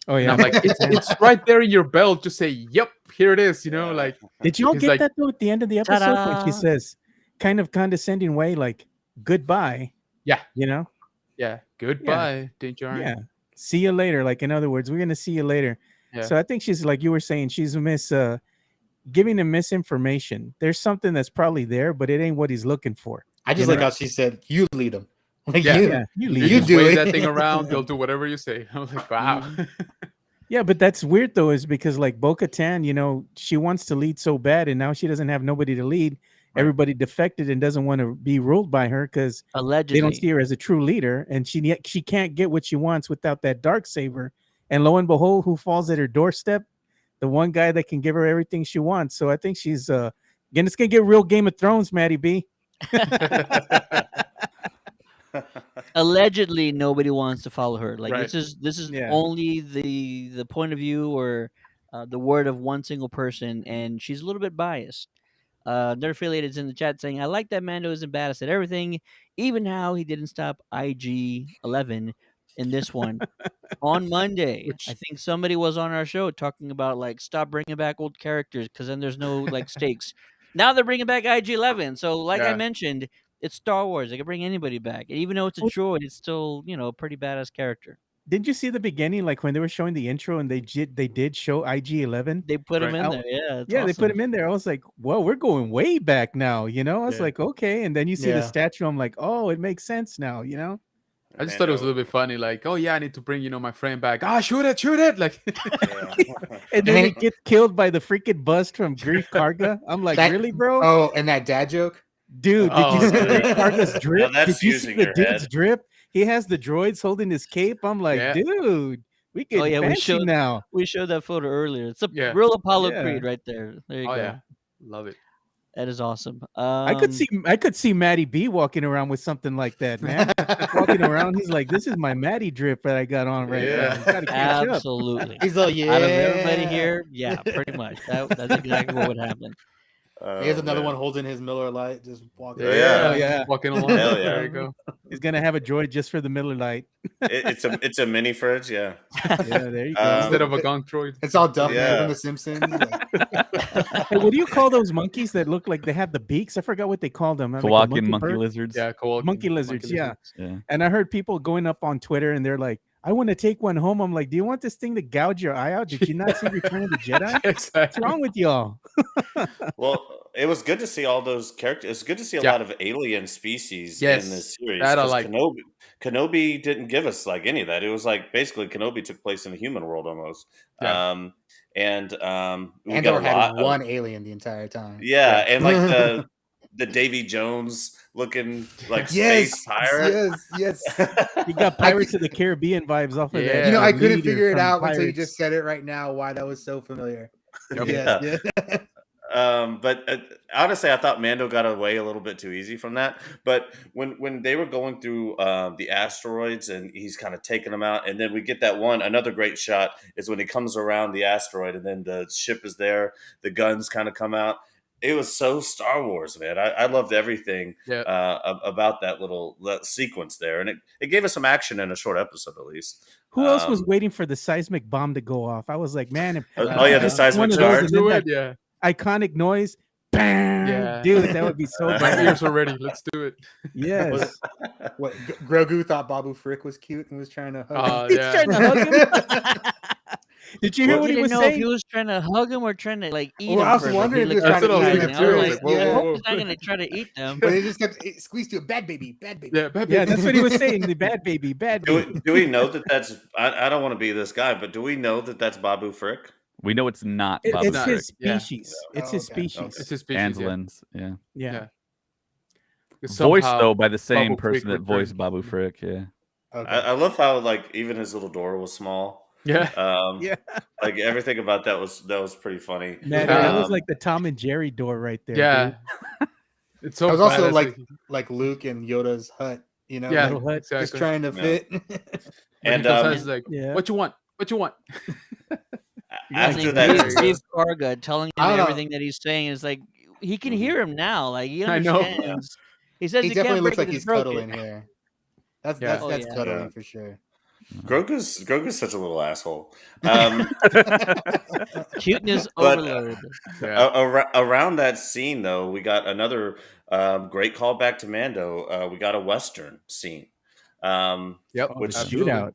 Oh And yeah. I'm like, it's right there in your belt. Just say, yep, here it is. Like Did y'all he's get like, that though at the end of the episode when she ta-da! says, kind of condescending way, like goodbye? yeah, You know? yeah, goodbye, Din Djarin. Yeah. See you later. Like, in other words, we're gonna see you later. Yeah. So I think she's, like you were saying, she's giving him misinformation. There's something that's probably there, but it ain't what he's looking for. I just You like know? how she said, "You lead them." Like Yeah. you, Yeah, you You lead you him. just do wave it. that thing around, they'll do whatever you say. I was like, wow. Yeah, but that's weird though, is because like Bo-Katan, she wants to lead so bad, and now she doesn't have nobody to lead. Right. Everybody defected and doesn't want to be ruled by her because they don't Allegedly. see her as a true leader, and she can't get what she wants without that dark saber. And lo and behold, who falls at her doorstep? The one guy that can give her everything she wants. So I think she's again, it's gonna get real Game of Thrones, Maddie B. Allegedly, nobody wants to follow her. Like Right. this is Yeah. only the point of view or the word of one single person, and she's a little bit biased. Nerd affiliated is in the chat saying, "I like that Mando isn't badass at everything, even how he didn't stop IG-11 in this one." On Monday, Which I think somebody was on our show talking about like stop bringing back old characters because then there's no like stakes. Now they're bringing back IG-11, so like I yeah, mentioned, it's Star Wars. They can bring anybody back, and even though it's a Oh, droid, it's still a pretty badass character. didn't you see the beginning, like when they were showing the intro and they did show IG-11? They put him Right. in I- there, yeah, it's Yeah, they put awesome. him in there. I was like, "Whoa, we're going way back now." I was Yeah. like, "Okay," and then you see the Yeah. statue. I'm like, "Oh, it makes sense now." I just thought it was a little bit funny. Like, oh yeah, I need to bring my friend back. Ah, shoot it! Like, And then it gets killed by the freaking bust from Grief Karga. I'm like, That- really, bro? Oh, and that dad joke. Dude, did you Oh, see yeah. Grief Karga's drip? Now that's Did you see using the your dude's head. drip? He has the droids holding his cape. I'm like, Yeah. dude, we get Oh yeah, fancy now. we showed that photo earlier. It's a Yeah. real Apollo Yeah. Creed right there. There you oh go. yeah, love it. That is awesome. I could see Maddie B walking around with something like that, man. Walking around, he's like, "This is my Maddie drip that I got on right Yeah. now. You gotta catch up." Absolutely. He's like, yeah. Out of everybody here, yeah, pretty much. That's exactly what would happen. Here's another man. one holding his Miller Lite, just walking. Oh, yeah. Oh, yeah. Walking along. Hell yeah. There you go. He's gonna have a droid just for the Miller Lite. It's a mini fridge, yeah. Yeah, there you go. Instead of a gunk droid. It's all Duff Man Yeah. from The Simpsons. Like, Hey, what do you call those monkeys that look like they have the beaks? I forgot what they call them. Like a Kowalkian monkey bird? lizards. Yeah, cool. Monkey lizards, yeah. Yeah. And I heard people going up on Twitter and they're like, "I want to take one home." I'm like, "Do you want this thing to gouge your eye out? Did you not see Return of the Jedi? What's Exactly. wrong with y'all?" Well, it was good to see all those characters. It's good to see a Yeah. lot of alien species Yes, in this series. that I 'cause like. Kenobi didn't give us like any of that. It was like basically Kenobi took place in a human world almost. Yeah. We got Andor a had lot of one alien the entire time. yeah, Yeah. and like the Davy Jones looking like Yes, space pirate. yes. You got I Pirates of the Caribbean vibes off of that. Yeah. You know, I couldn't leader figure it from out until you Pirates. just said it right now. Why that was so familiar? Yep. Yes, Yeah. yeah. But honestly, I thought Mando got away a little bit too easy from that. But when they were going through the asteroids and he's kind of taking them out, and then we get that another great shot is when he comes around the asteroid and then the ship is there, the guns kind of come out. It was so Star Wars, man. I loved everything Yeah. about that sequence there, and it gave us some action in a short episode at least. Who else was waiting for the seismic bomb to go off? I was like, man, if Oh yeah, the just seismic one of those charge. and then Do that it. Yeah. iconic noise, bang, Yeah. dude, that would be so My bad. ears are ready. Let's do it. Yes. What Grogu thought Babu Frick was cute and was trying to hug him. He's Yeah. trying to hug him. Did you hear I what he didn't was know if saying? he was trying to hug him or trying to like eat Well, him. I was first. wondering Like, if he was looked trying to eat appetizing. him I was too. like, Like, I whoa, hope whoa, he's not going to try to eat them. But he just kept squeezed to a bad baby. Yeah. Bad Yeah, baby. that's what he was saying. The bad baby, bad baby. Do we know that that's? I don't want to be this guy, but do we know that that's Babu Frick? We know it's not Babu It's not. Frick. his Yeah. species. It's Oh, his okay. species. It's his species. Yeah. Anslins, yeah. Yeah. Yeah. Voiced Somehow, though by the same Babu Frick person that voiced returned. Babu Frick, yeah. Okay. I love how like even his little door was small. Yeah. Yeah. Like everything about that was pretty funny. Man, that was Um, like the Tom and Jerry door right there. Yeah. dude. It's so I was also badass, like Luke and Yoda's hut, you know, yeah, like, Little hut. just exactly. trying to Yeah. fit. When And, he comes out, um, he's like, Yeah. "What you want? What you want?" after And that, then incident- Greef Karga telling him I don't know. everything that he's saying is like he can Mhm. hear him now. Like he I know. understands. He says He he definitely can't looks break like it, he's it's broken. cuddling here. That's Yeah. that's Oh, that's yeah. cuddling Yeah. for sure. Grogu's such a little asshole. Cuteness But, overload. Yeah. Around that scene, though, we got another great callback to Mando. We got a Western scene. Yep. Oh, Which- the absolutely. shootout.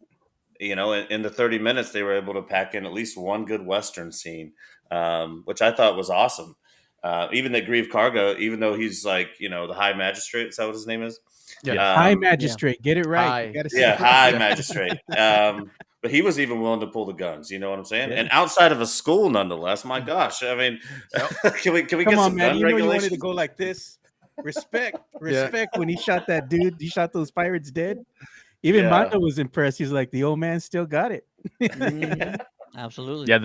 You know, in the 30 minutes, they were able to pack in at least one good Western scene, which I thought was awesome. Even that Grieve Karga, even though he's like, you know, the High Magistrate, is that what his name is? Yeah. High magistrate, get it right. High. You gotta say Yeah, it. High Yeah. Magistrate. But he was even willing to pull the guns. You know what I'm saying? Yeah. And outside of a school, nonetheless. My gosh, I mean, can we Come get on, some man. gun You know you wanted regulations? to go like this. Respect. Respect when he shot that dude. He shot those pirates dead. Even Yeah. Mando was impressed. He's like, the old man still got it. Mhm. Absolutely. Yeah,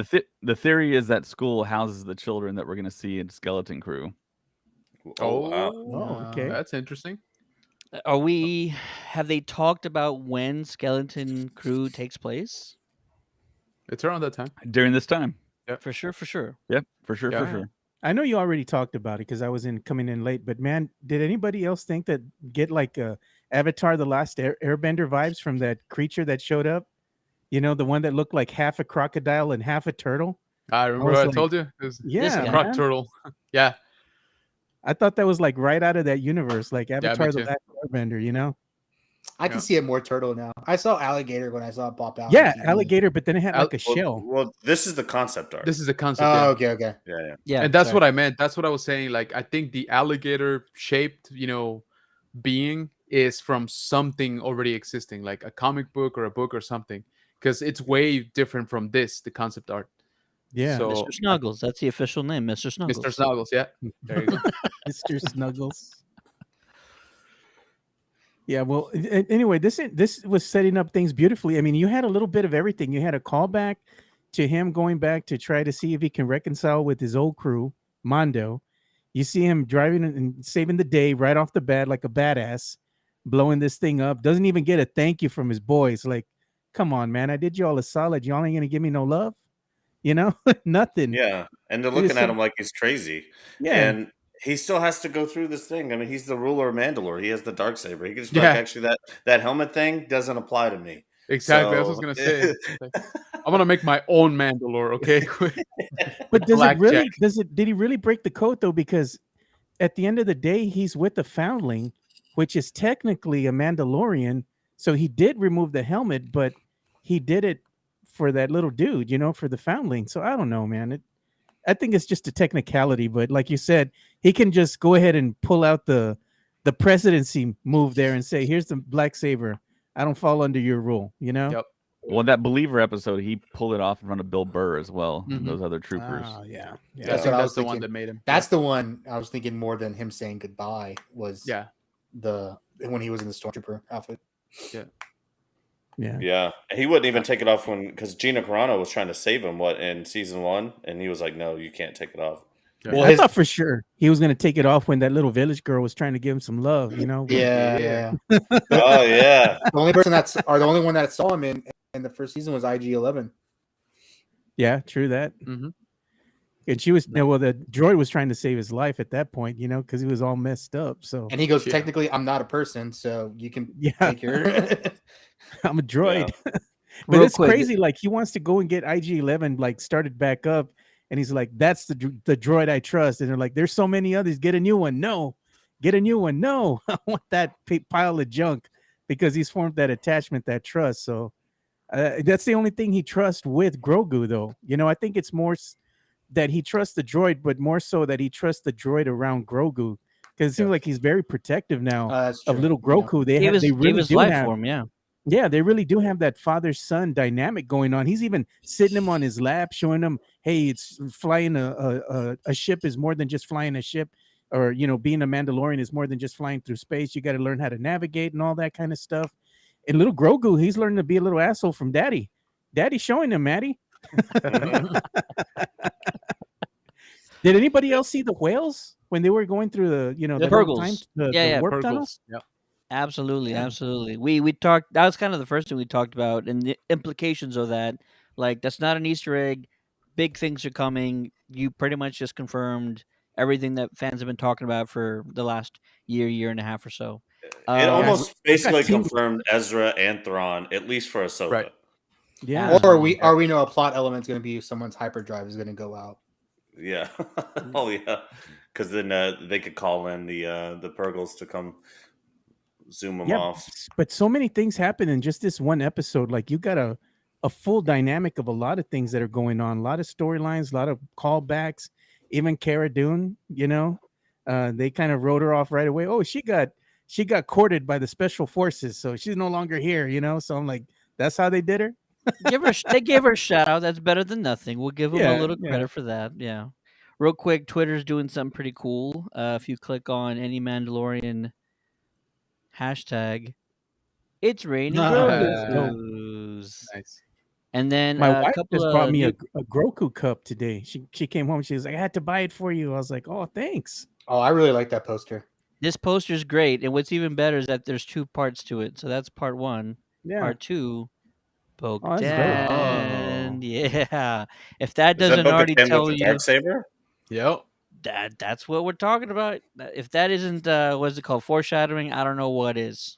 the theory is that school houses the children that we're going to see in Skeleton Crew. Oh, wow. Oh, okay. That's interesting. Have they talked about when Skeleton Crew takes place? It's around that time. During this time. For sure, for sure. Yep, for sure, Yeah. for sure. I know you already talked about it because I was coming in late, but man, did anybody else think that get like Avatar: The Last Airbender vibes from that creature that showed up? You know, the one that looked like half a crocodile and half a turtle. I remember was what I like, told you. It was Yeah, guy. croc man. turtle. Yeah. I thought that was like right out of that universe, like Avatar: The too. Last Airbender. You know? I can Yeah. see it more turtle now. I saw alligator when I saw it pop out. on Yeah, TV. alligator, but then it had Al- like a shell. Well, this is the concept art. This is a concept. Oh, yeah. okay. Yeah. Yeah. And that's sorry. what I meant. That's what I was saying. Like, I think the alligator shaped, being is from something already existing, like a comic book or a book or something, because it's way different from the concept art. Yeah, So, Mr. Snuggles. That's the official name, Mr. Snuggles. Mr. Snuggles, yeah. There you go. Mr. Snuggles. Yeah, well, anyway, this was setting up things beautifully. I mean, you had a little bit of everything. You had a callback to him going back to try to see if he can reconcile with his old crew, Mondo. You see him driving and saving the day right off the bat like a badass, blowing this thing up. Doesn't even get a thank you from his boys. Like, come on, man, I did you all a solid. Y'all ain't gonna give me no love, nothing. Yeah. And they're He looking just at said- him like he's crazy. Yeah. And he still has to go through this thing. I mean, he's the ruler of Mandalore. He has the dark saber. He can just be like, Yeah. actually, that helmet thing doesn't apply to me. Exactly. That's what I was So- going to say. Like, I'm going to make my own Mandalore, okay? But does it Blackjack. really? Did he really break the code though? Because at the end of the day, he's with the Foundling, which is technically a Mandalorian. So he did remove the helmet, but he did it for that little dude, for the Foundling. So I don't know, man. I think it's just a technicality, but like you said, he can just go ahead and pull out the presidency move there and say, "Here's the black saber. I don't fall under your rule. You know. Yep. Well, that Believer episode, he pulled it off in front of Bill Burr as well, and Mhm. those other troopers. Oh yeah, I yeah. That's think what I that's was the one thinking. that made him. That's the one I was thinking more than him saying goodbye was Yeah. the when he was in the stormtrooper outfit. Yeah. Yeah, he wouldn't even take it off because Gina Carano was trying to save him. In season 1, and he was like, "No, you can't take it off." Yeah. Well, I his thought for sure he was gonna take it off when that little village girl was trying to give him some love. You know. But yeah. Oh yeah, The only person the only one that saw him in the first season was IG-11. yeah, true that. Mhm. And she was well. The droid was trying to save his life at that point. You know, because he was all messed up. So And he goes, Yeah. technically, I'm not a person, so you can yeah, take your. I'm a droid. But Real it's quick, crazy. Like he wants to go and get IG-11 like started back up, and he's like, "That's the droid I trust." And they're like, "There's so many others. Get a new one." No, get a new one. No, I want that pile of junk because he's formed that attachment, that trust. So that's the only thing he trusts with Grogu, though. You know, I think it's more that he trusts the droid, but more so that he trusts the droid around Grogu because it seems Yeah. like he's very protective now That's of true. little Yeah. Grogu. They gave they really his do life have. for him. Yeah. Yeah, they really do have that father-son dynamic going on. He's even sitting him on his lap, showing him, "Hey, it's flying a ship is more than just flying a ship, or you know, being a Mandalorian is more than just flying through space. You got to learn how to navigate and all that kind of stuff." And little Grogu, he's learning to be a little asshole from Daddy. Daddy's showing him, Maddie. Mhm. Did anybody else see the whales when they were going through the The that little time Purgles. the Yeah, yeah. warp tunnel? Purgles. Yep. Absolutely, Yeah. absolutely. We talked. That was kind of the first thing we talked about, and the implications of that. Like, that's not an Easter egg. Big things are coming. You pretty much just confirmed everything that fans have been talking about for the last year and a half or so. It Yeah, Um, almost I got basically tingles. confirmed Ezra and Thrawn, at least for Ahsoka. Right. Yeah. Or absolutely. we know a plot element is going to be someone's hyperdrive is going to go out. Yeah. Oh yeah, because then they could call in the Purgles to come zoom them Yeah, off. but so many things happen in just this one episode. Like you got a full dynamic of a lot of things that are going on, a lot of storylines, a lot of callbacks. Even Cara Dune, you know, they kind of wrote her off right away. Oh, she got courted by the special forces, so she's no longer here. You know, so I'm like, that's how they did her. They gave her a shout out. That's better than nothing. We'll give them a Yeah, little yeah. credit for that. Yeah. Real quick, Twitter's doing something pretty cool. If you click on any Mandalorian hashtag, it's raining That's dope. Grogu's. Nice. And then My a wife couple just brought of me new. a Groku cup today. She came home. She was like, I had to buy it for you. I was like, oh, thanks. Oh, I really like that poster. This poster's great, and what's even better is that there's 2 parts to it. So that's part 1. Yeah. Part 2, Oh, that's dope. Bo-Katan. Yeah. If that Is that doesn't already Bo-Katan with tell the you dark saber? Yep. that's what we're talking about. If that isn't what's it called, foreshadowing, I don't know what is.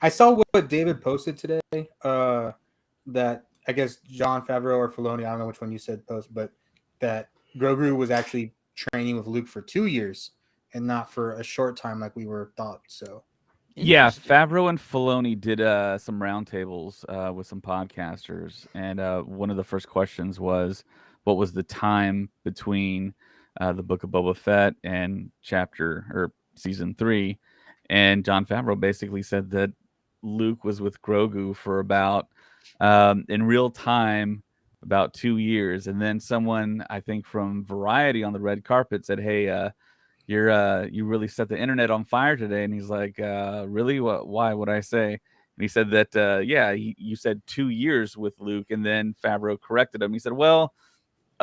I saw what David posted today. That I guess John Favreau or Filoni, I don't know which one you said post, but that Grogu was actually training with Luke for 2 years and not for a short time like we were thought. So Yeah, Interesting. Favreau and Filoni did some roundtables with some podcasters, and one of the first questions was, "What was the time between the Book of Boba Fett and chapter or season 3?" And John Favreau basically said that Luke was with Grogu for about in real time about 2 years, and then someone I think from Variety on the red carpet said, "Hey, you really set the internet on fire today." And he's like, really? Why would I say? And he said that, yeah, you said 2 years with Luke, and then Favreau corrected him. He said, well,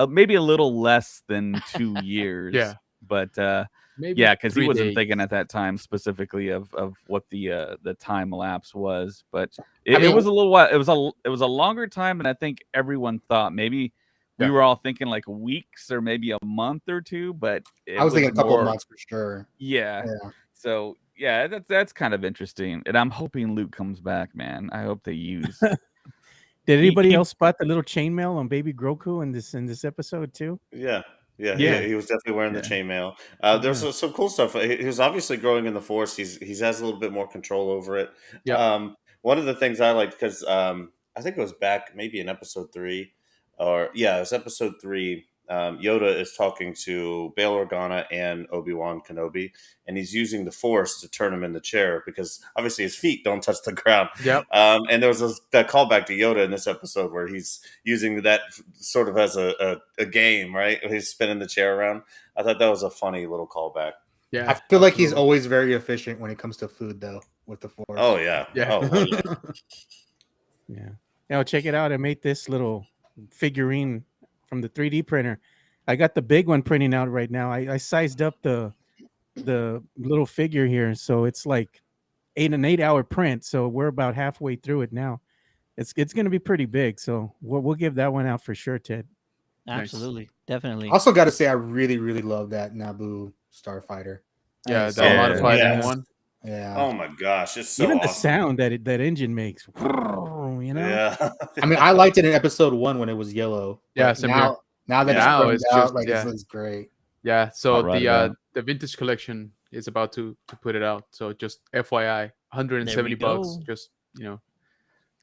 maybe a little less than 2 years. Yeah. But Maybe yeah, because he 3 wasn't days. thinking at that time specifically of what the time lapse was. But I mean- it was a little while. It was a longer time than I think everyone thought. Maybe we were all thinking like weeks or maybe a month or 2, but I was thinking a couple more, months for sure. yeah. Yeah. So yeah, that's kind of interesting, and I'm hoping Luke comes back, man. I hope they use. Did anybody he- else spot the little chainmail on Baby Grogu in this episode too? Yeah. Yeah, Yeah. he was definitely wearing the Yeah. chainmail. There's some cool stuff. He was obviously growing in the Force. He has a little bit more control over it. Yep. One of the things I liked because I think it was back maybe in episode 3, or yeah, it was episode 3 Yoda is talking to Bail Organa and Obi-Wan Kenobi, and he's using the Force to turn him in the chair because obviously his feet don't touch the ground. Yep. And there was that callback to Yoda in this episode where he's using that sort of as a game, right? He's spinning the chair around. I thought that was a funny little callback. Yeah. I feel like he's absolutely. always very efficient when it comes to food, though, with the Force. Oh yeah, Yeah. Oh well, yeah. Yeah. Now check it out. I made this little figurine from the 3D printer. I got the big one printing out right now. I sized up the little figure here, so it's like an 8 hour print. So we're about halfway through it now. It's going to be pretty big. So we'll give that one out for sure, Ted. Nice. Absolutely, definitely. Also, got to say, I really, really love that Naboo starfighter. Yeah, That that is modified yes. M1. Yeah. Oh my gosh, it's so Even the awesome. sound that engine makes, you know. Yeah. I mean, I liked it in episode 1 when it was yellow. Yeah, but same here. now that Now it's it's chromed out, just- like yeah. it's great. Yeah, so I'll write it out. the vintage collection is about to put it out. So just FYI, 170 bucks. go. Just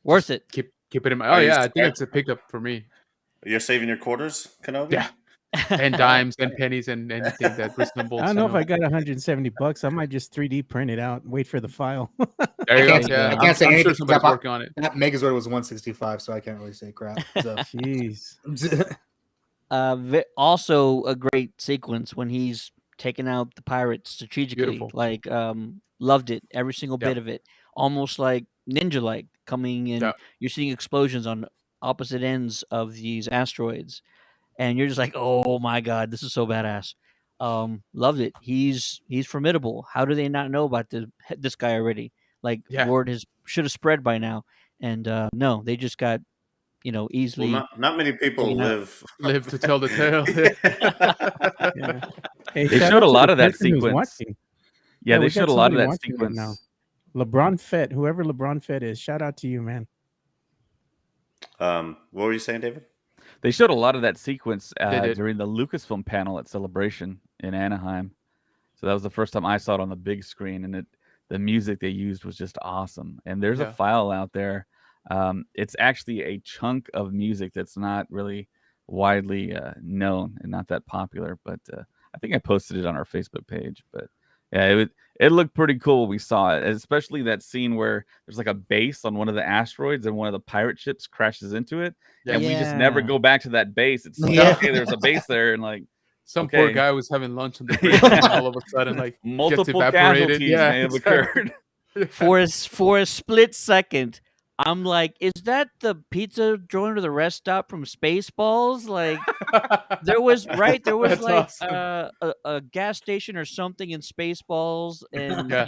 Worth just it. Keep it in mind. Are Oh you yeah, I think scared? it's a pickup for me. You're saving your quarters, Kenobi? Yeah. And dimes and pennies and anything that resembles. I don't know if I got 170 bucks. I might just 3D print it out and wait for the file. There you I go. can't- Yeah, I can't say I'm anything sure somebody's about- working on it. That Megazord was 165, so I can't really say crap. So. Jeez. Also a great sequence when he's taking out the pirates strategically. Beautiful. Like, loved it, every single Yep. bit of it. Almost like ninja-like, coming in. Yep. You're seeing explosions on opposite ends of these asteroids, and you're just like, oh my god, this is so badass. Loved it. He's formidable. How do they not know about this guy already? Like, Yeah. word should have spread by now, and no, they just got Well, easily. not many people taken out. Live to tell the tale. Yeah. Hey, They shout showed out a to lot the of that person who's sequence. watching. Yeah, we they got showed a lot of somebody that watching right now. sequence. LeBron Fett, whoever LeBron Fett is, shout out to you, man. What were you saying, David? They showed a lot of that sequence did. during the Lucasfilm panel at Celebration in Anaheim. So that was the first time I saw it on the big screen, and the music they used was just awesome. And there's Yeah. a file out there. It's actually a chunk of music that's not really widely known and not that popular, but I think I posted it on our Facebook page. But yeah, it looked pretty cool when we saw it, especially that scene where there's like a base on one of the asteroids and one of the pirate ships crashes into it, and we just never Yeah. go back to that base. It's like, Yeah. okay, there's a base there, and like Some poor Okay. guy was having lunch on the bridge and all of a sudden like multiple gets evaporated. casualties Yeah, may have exactly. occurred. For a split second, I'm like, is that the pizza joint or the rest stop from Spaceballs? Like, there was That's like awesome. a gas station or something in Spaceballs, and Yeah.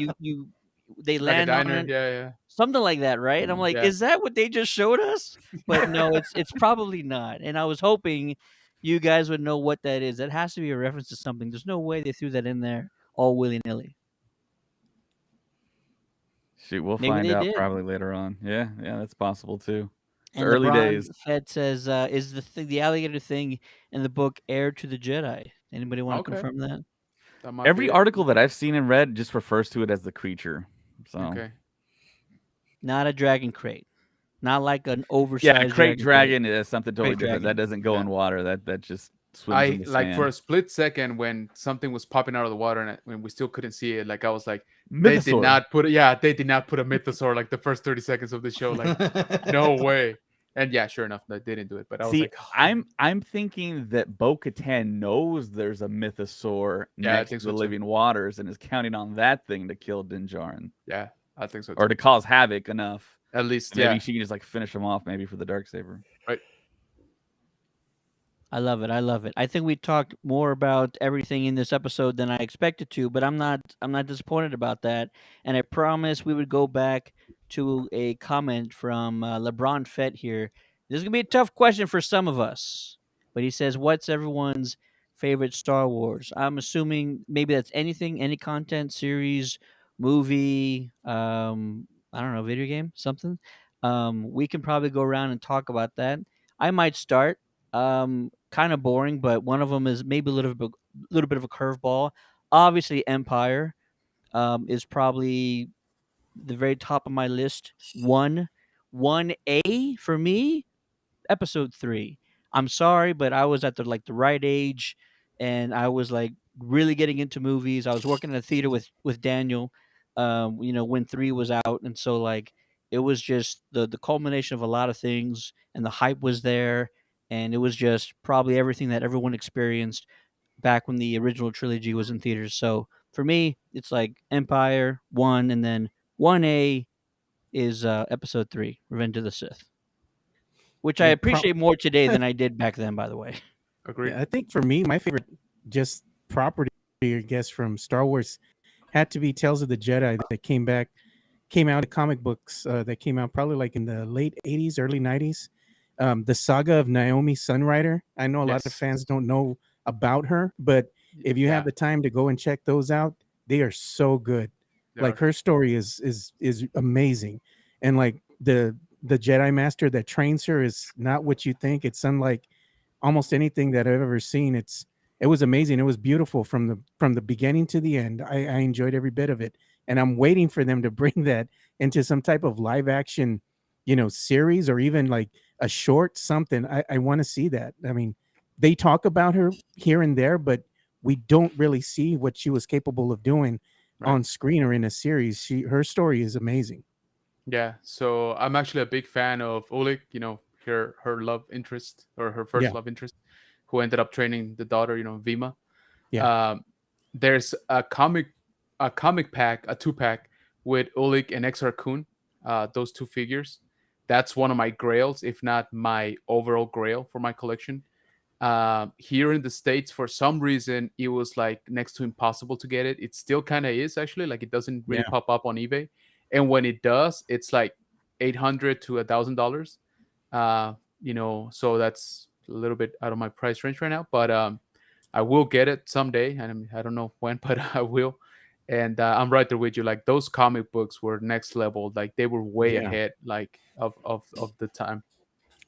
they Like a land on diner. it, Yeah. something like that, right? And I'm like, Yeah. is that what they just showed us? But no, it's probably not. And I was hoping you guys would know what that is. That has to be a reference to something. There's no way they threw that in there all willy nilly. Shoot, we'll Maybe find they out did. probably later on. Yeah, that's possible too. And Early LeBron days. Fed says, is the alligator thing in the book heir to the Jedi? Anybody want to Okay. confirm that? That might Every be it. article that I've seen and read just refers to it as the creature. So Okay. Not a dragon crate. Not like an yeah, oversized crate dragon. dragon is something totally Crate different. dragon. That doesn't go Yeah. in water. That just swims in I the like sand. for a split second when something was popping out of the water and when we still couldn't see it, like I was like, they did Mythosaur. not put a mythosaur like the first 30 seconds of the show. Like, no way. And yeah, sure enough, they didn't do it. But I was See, like, oh, I'm thinking that Bo-Katan knows there's a mythosaur Yeah, I next to think the so too. living waters and is counting on that thing to kill Din Djarin yeah, I think so. or Too. to cause havoc enough. At least, Maybe yeah. she can just like finish him off, maybe for the Darksaber. I love it. I love it. I think we talked more about everything in this episode than I expected to, but I'm not disappointed about that. And I promise we would go back to a comment from LeBron Fett here. This is gonna be a tough question for some of us, but he says, "What's everyone's favorite Star Wars?" I'm assuming maybe that's anything, any content, series, movie, I don't know, video game, something. We can probably go around and talk about that. I might start. Kind of boring, but one of them is maybe a little bit of a curveball. Obviously, Empire is probably the very top of my list. One A for me, Episode 3. I'm sorry, but I was at the right age, and I was like really getting into movies. I was working in a theater with Daniel, when 3 was out, and so like it was just the culmination of a lot of things, and the hype was there, and it was just probably everything that everyone experienced back when the original trilogy was in theaters. So for me, it's like Empire 1, and then 1A is Episode 3, Revenge of the Sith, which I Yeah, appreciate more today than I did back then. By the way. Agreed. yeah, I think for me, my favorite just property, I guess, from Star Wars had to be Tales of the Jedi that came out in comic books that came out probably like in the late 80s, early 90s. The saga of Naomi Sunrider. I know a lot of Yes. fans don't know about her, but if you have Yeah, the time to go and check those out, they are so good. they Like are. her story is amazing, and like the Jedi Master that trains her is not what you think. It's unlike almost anything that I've ever seen. It was amazing. It was beautiful from the beginning to the end. I enjoyed every bit of it, and I'm waiting for them to bring that into some type of live action, series or even like a short something. I want to see that. I mean, they talk about her here and there, but we don't really see what she was capable of doing Right. on screen or in a series. Her story is amazing. Yeah. So I'm actually a big fan of Oleg. Her love interest, or her first Yeah, love interest, who ended up training the daughter. Vima. yeah, Um, there's a comic pack, a 2-pack with Oleg and Exar Kun. Those two figures. That's one of my grails, if not my overall grail for my collection. Here in the States, for some reason, it was like next to impossible to get it. It still kind of is, actually. Like, it doesn't really yeah. pop up on eBay, and when it does, it's like $800 to $1,000. So that's a little bit out of my price range right now, but I will get it someday, and I don't know when, but I will. And I'm right there with you. Like, those comic books were next level. Like, they were way Yeah. ahead, like of the time.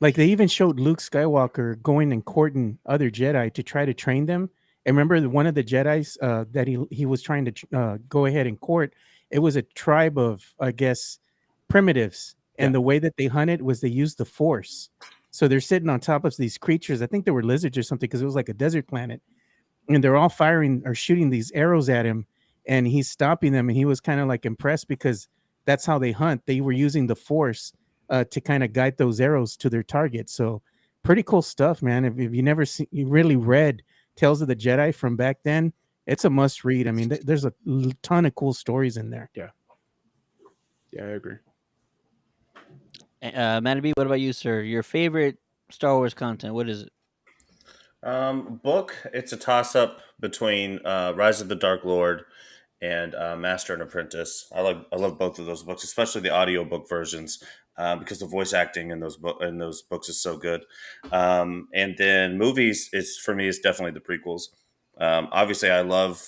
Like they even showed Luke Skywalker going and courting other Jedi to try to train them. And remember one of the Jedi's that he was trying to go ahead and court. It was a tribe of, I guess, primitives, Yeah. and the way that they hunted was they used the Force. So they're sitting on top of these creatures. I think they were lizards or something because it was like a desert planet, and they're all firing or shooting these arrows at him, and he's stopping them, and he was kind of like impressed because that's how they hunt. They were using the Force to kind of guide those arrows to their target. So pretty cool stuff, man. If you never you really read Tales of the Jedi from back then, it's a must read. I mean, there's a ton of cool stories in there. Yeah. Yeah, I agree. Manabe, what about you, sir? Your favorite Star Wars content? What is it? Book. It's a toss up between Rise of the Dark Lord and Master and Apprentice. I love both of those books, especially the audiobook versions, because the voice acting in those books is so good. And then movies, it's for me, it's definitely the prequels. Obviously, I love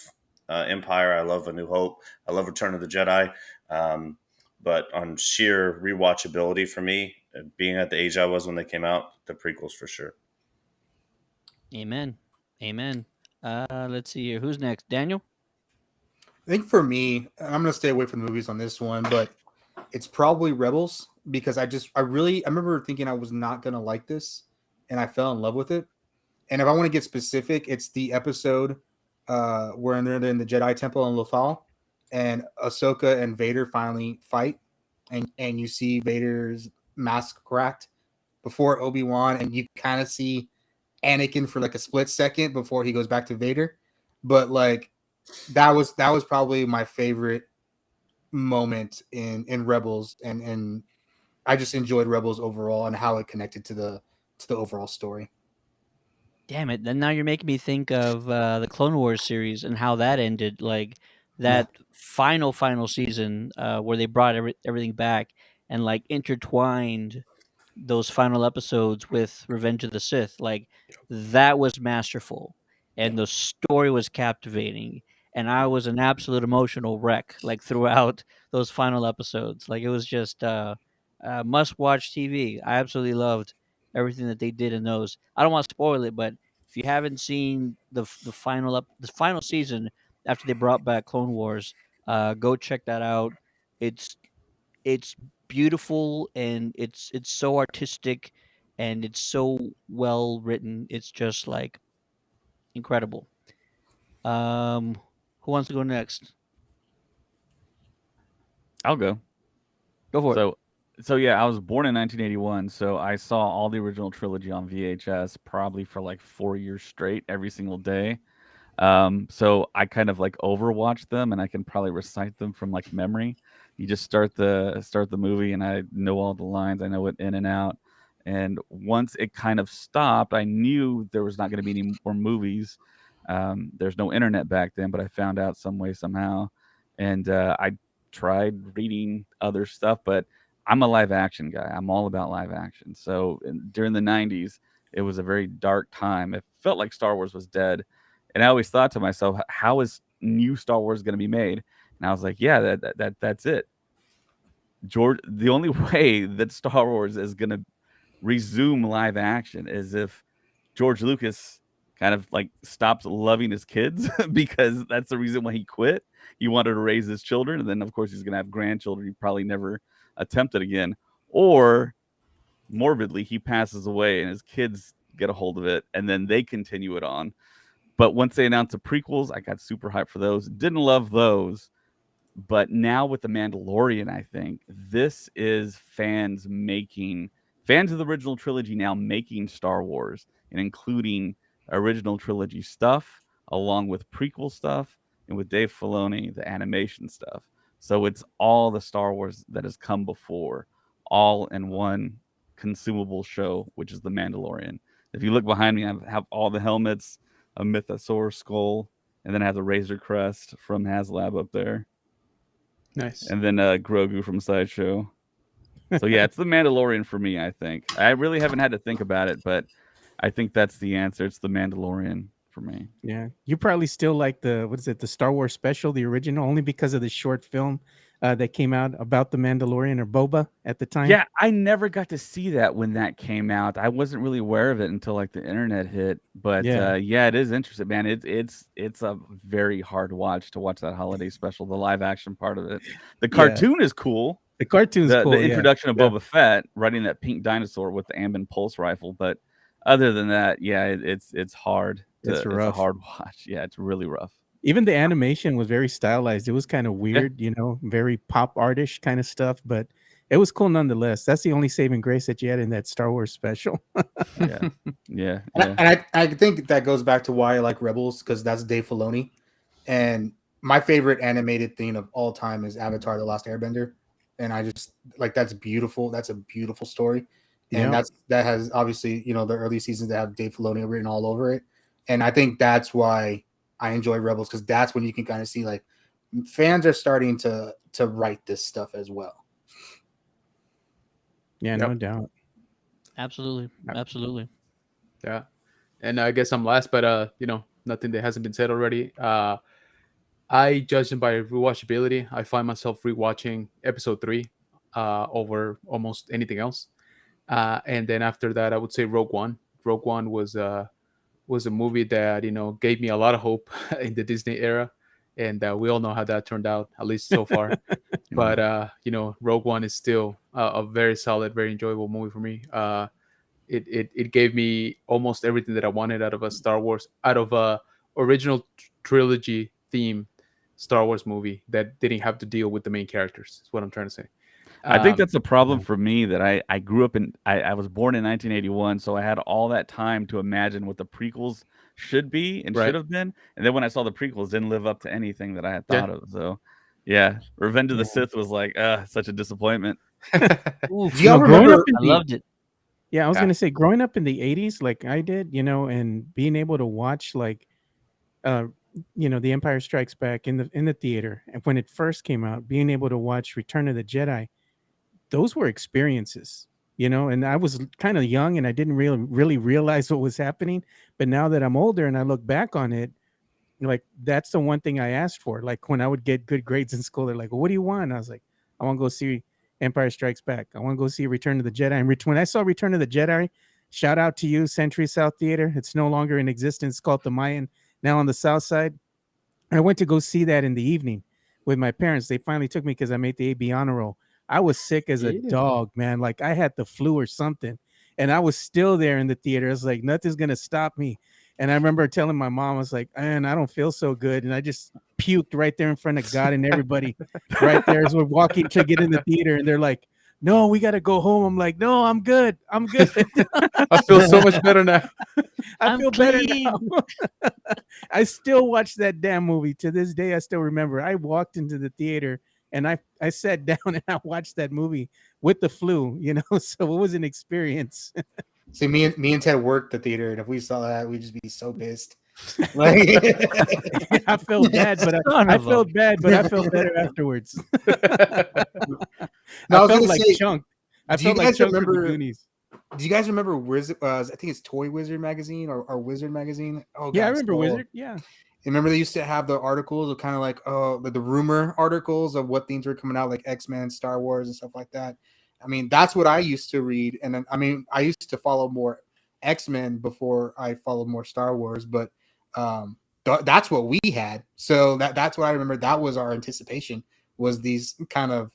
Empire. I love A New Hope. I love Return of the Jedi. Um, but on sheer rewatchability for me, being at the age I was when they came out, the prequels for sure. Amen. Amen. Let's see here. Who's next? Daniel? I think for me, I'm gonna stay away from the movies on this one, but it's probably Rebels because I remember thinking I was not gonna like this, and I fell in love with it. And if I want to get specific, it's the episode where they're in the Jedi Temple in Lothal, and Ahsoka and Vader finally fight, and you see Vader's mask cracked before Obi-Wan, and you kind of see Anakin for like a split second before he goes back to Vader. But like that was probably my favorite moment in Rebels, and I just enjoyed Rebels overall and how it connected to the overall story. Damn it. Then now you're making me think of the Clone Wars series and how that ended. Like Yeah. that final season where they brought everything back and like intertwined those final episodes with Revenge of the Sith. Like that was masterful, Yeah. and the story was captivating, and I was an absolute emotional wreck like throughout those final episodes. Like it was just must watch TV. I absolutely loved everything that they did in those. I don't want to spoil it, but if you haven't seen the final season after they brought back Clone Wars, go check that out. It's it's beautiful, and it's so artistic, and it's so well written. It's just like incredible. Um, who wants to go next? I'll go. Go for it. So, so yeah, I was born in 1981, so I saw all the original trilogy on VHS probably for like 4 years straight, every single day. So I kind of like overwatch them, and I can probably recite them from like memory. You just start the movie, and I know all the lines. I know it in and out. And once it kind of stopped, I knew there was not going to be any more movies. There's no internet back then, but I found out some way somehow, and I tried reading other stuff. But I'm a live action guy. I'm all about live action. So during the '90s, it was a very dark time. It felt like Star Wars was dead, and I always thought to myself, how is new Star Wars going to be made? And I was like, yeah, that's it. George, the only way that Star Wars is going to resume live action is if George Lucas kind of like stops loving his kids because that's the reason why he quit. He wanted to raise his children, and then of course he's going to have grandchildren. He probably never attempted again, or morbidly he passes away and his kids get a hold of it, and then they continue it on. But once they announced the prequels, I got super hyped for those. Didn't love those. But now with The Mandalorian, I think this is fans of the original trilogy now making Star Wars and including original trilogy stuff along with prequel stuff and with Dave Filoni, the animation stuff. So it's all the Star Wars that has come before, all in one consumable show, which is The Mandalorian. If you look behind me, I have all the helmets, a Mythosaur skull, and then I have the Razor Crest from HasLab up there, Nice. and then Grogu from Sideshow. So yeah, it's the Mandalorian for me. I think I really haven't had to think about it, but I think that's the answer. It's the Mandalorian for me. Yeah, you probably still like the what is it, the Star Wars special, the original, only because of the short film that came out about the Mandalorian or Boba at the time. Yeah, I never got to see that when that came out. I wasn't really aware of it until like the internet hit. But Yeah. yeah, it is interesting, man. It's a very hard watch to watch that holiday special, the live action part of it. The Yeah. cartoon is cool. The cartoon's The cool. Yeah. introduction of Yeah. Boba Fett riding that pink dinosaur with the Ambien pulse rifle, but other than that, yeah, it's hard. It's It's a rough. hard watch. Yeah, it's really rough. Even the animation was very stylized. It was kind of Yeah, weird, you know, very pop artish kind of stuff, but it was cool nonetheless. That's the only saving grace that you had in that Star Wars special. yeah, yeah, And, yeah. I think that goes back to why I like Rebels, because that's Dave Filoni. And my favorite animated thing of all time is Avatar: The Last Airbender. And I just like that's beautiful. That's a beautiful story. And Yeah. that has obviously, the early seasons that have Dave Filoni written all over it. And I think that's why I enjoy Rebels, because that's when you can kind of see like fans are starting to write this stuff as well. Yeah, Yep. no doubt. Absolutely, absolutely. Yeah. And I guess I'm last, but nothing that hasn't been said already. I judge them by rewatchability. I find myself rewatching episode 3 over almost anything else. And then after that, I would say Rogue One. Rogue One was a movie that gave me a lot of hope in the Disney era, and we all know how that turned out, at least so far. But Rogue One is still a very solid, very enjoyable movie for me. It gave me almost everything that I wanted out of a Star Wars, out of a original trilogy theme Star Wars movie that didn't have to deal with the main characters. Is what I'm trying to say. I think Um, that's a problem for me that I grew up in. I was born in 1981, so I had all that time to imagine what the prequels should be and should right. have been. And then when I saw the prequels, didn't live up to anything that I had Yeah. thought of. So, yeah, Revenge of the Yeah. Sith was like, such a disappointment. Oof, Do y'all growing up remember? in I the loved it. yeah, I was Yeah. gonna say growing up in the '80s, like I did, and being able to watch like uh The Empire Strikes Back in the theater, and when it first came out, being able to watch Return of the Jedi, those were experiences, and I was kind of young and I didn't really realize what was happening. But now that I'm older and I look back on it, like that's the one thing I asked for. Like when I would get good grades in school, they're like, well, "What do you want?" And I was like, "I want to go see Empire Strikes Back. I want to go see Return of the Jedi." And when I saw Return of the Jedi, shout out to you, Century South Theater. It's no longer in existence. It's called the Mayan, now on the South Side. I went to go see that in the evening with my parents. They finally took me because I made the AB honor roll. I was sick as a Yeah. dog, man. Like I had the flu or something. and I was still there in the theater. I was like, nothing's gonna stop me. And I remember telling my mom, I was like, man, I don't feel so good, and I just puked right there in front of God and everybody, right there as we're walking to get in the theater, and they're like, no, we gotta go home. I'm like, no, I'm good. I'm good. I feel so much better now. I I'm feel better clean. now. I still watch that damn movie to this day. I still remember. I walked into the theater and I sat down and I watched that movie with the flu. So it was an experience. See, me and Ted worked the theater, and if we saw that, we'd just be so pissed. Like, I felt bad, but Son I of a- felt bad, but I felt better afterwards. no, I I was felt gonna like say, Chunk. I do you felt like guys Chunk from the remember? Goonies. Do you guys remember Wizard? I think it's Toy Wizard magazine or Wizard magazine. Oh, Yeah, I God, remember so old. Wizard. Yeah. Remember they used to have the articles of kind of like the rumor articles of what things were coming out, like X-Men, Star Wars, and stuff like that. I mean, that's what I used to read, and then I used to follow more X-Men before I followed more Star Wars, but that's what we had. So that's what I remember. That was our anticipation, was these kind of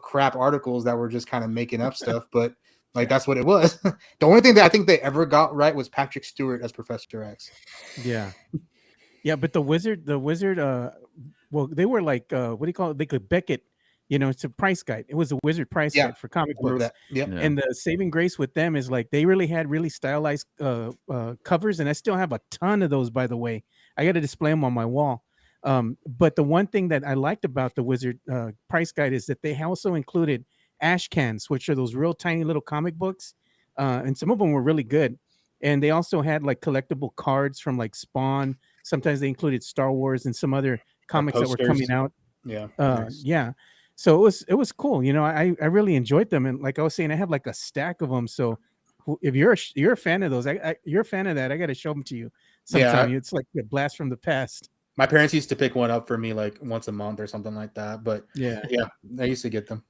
crap articles that were just kind of making up stuff, but like that's what it was. The only thing that I think they ever got right was Patrick Stewart as Professor X. Yeah. Yeah, but the wizard, well, they were like, what do you call it? They could Beckett, it's a price guide. It was a wizard price Yeah, guide for comic I remember books. that. Yep. Yeah. And the saving grace with them is like they really had really stylized covers, and I still have a ton of those, by the way. I got to display them on my wall. But the one thing that I liked about the wizard price guide is that they also included ash cans, which are those real tiny little comic books, and some of them were really good. And they also had like collectible cards from like Spawn. Sometimes they included Star Wars and some other comics that were coming posters. out. Yeah. Nice. Yeah. So it was cool. I really enjoyed them, and like I was saying, I have like a stack of them. So if you're a fan of those, you're a fan of that, I got to show them to you sometime. Yeah. It's like a blast from the past. My parents used to pick one up for me like once a month or something like that. But Yeah. yeah, I used to get them.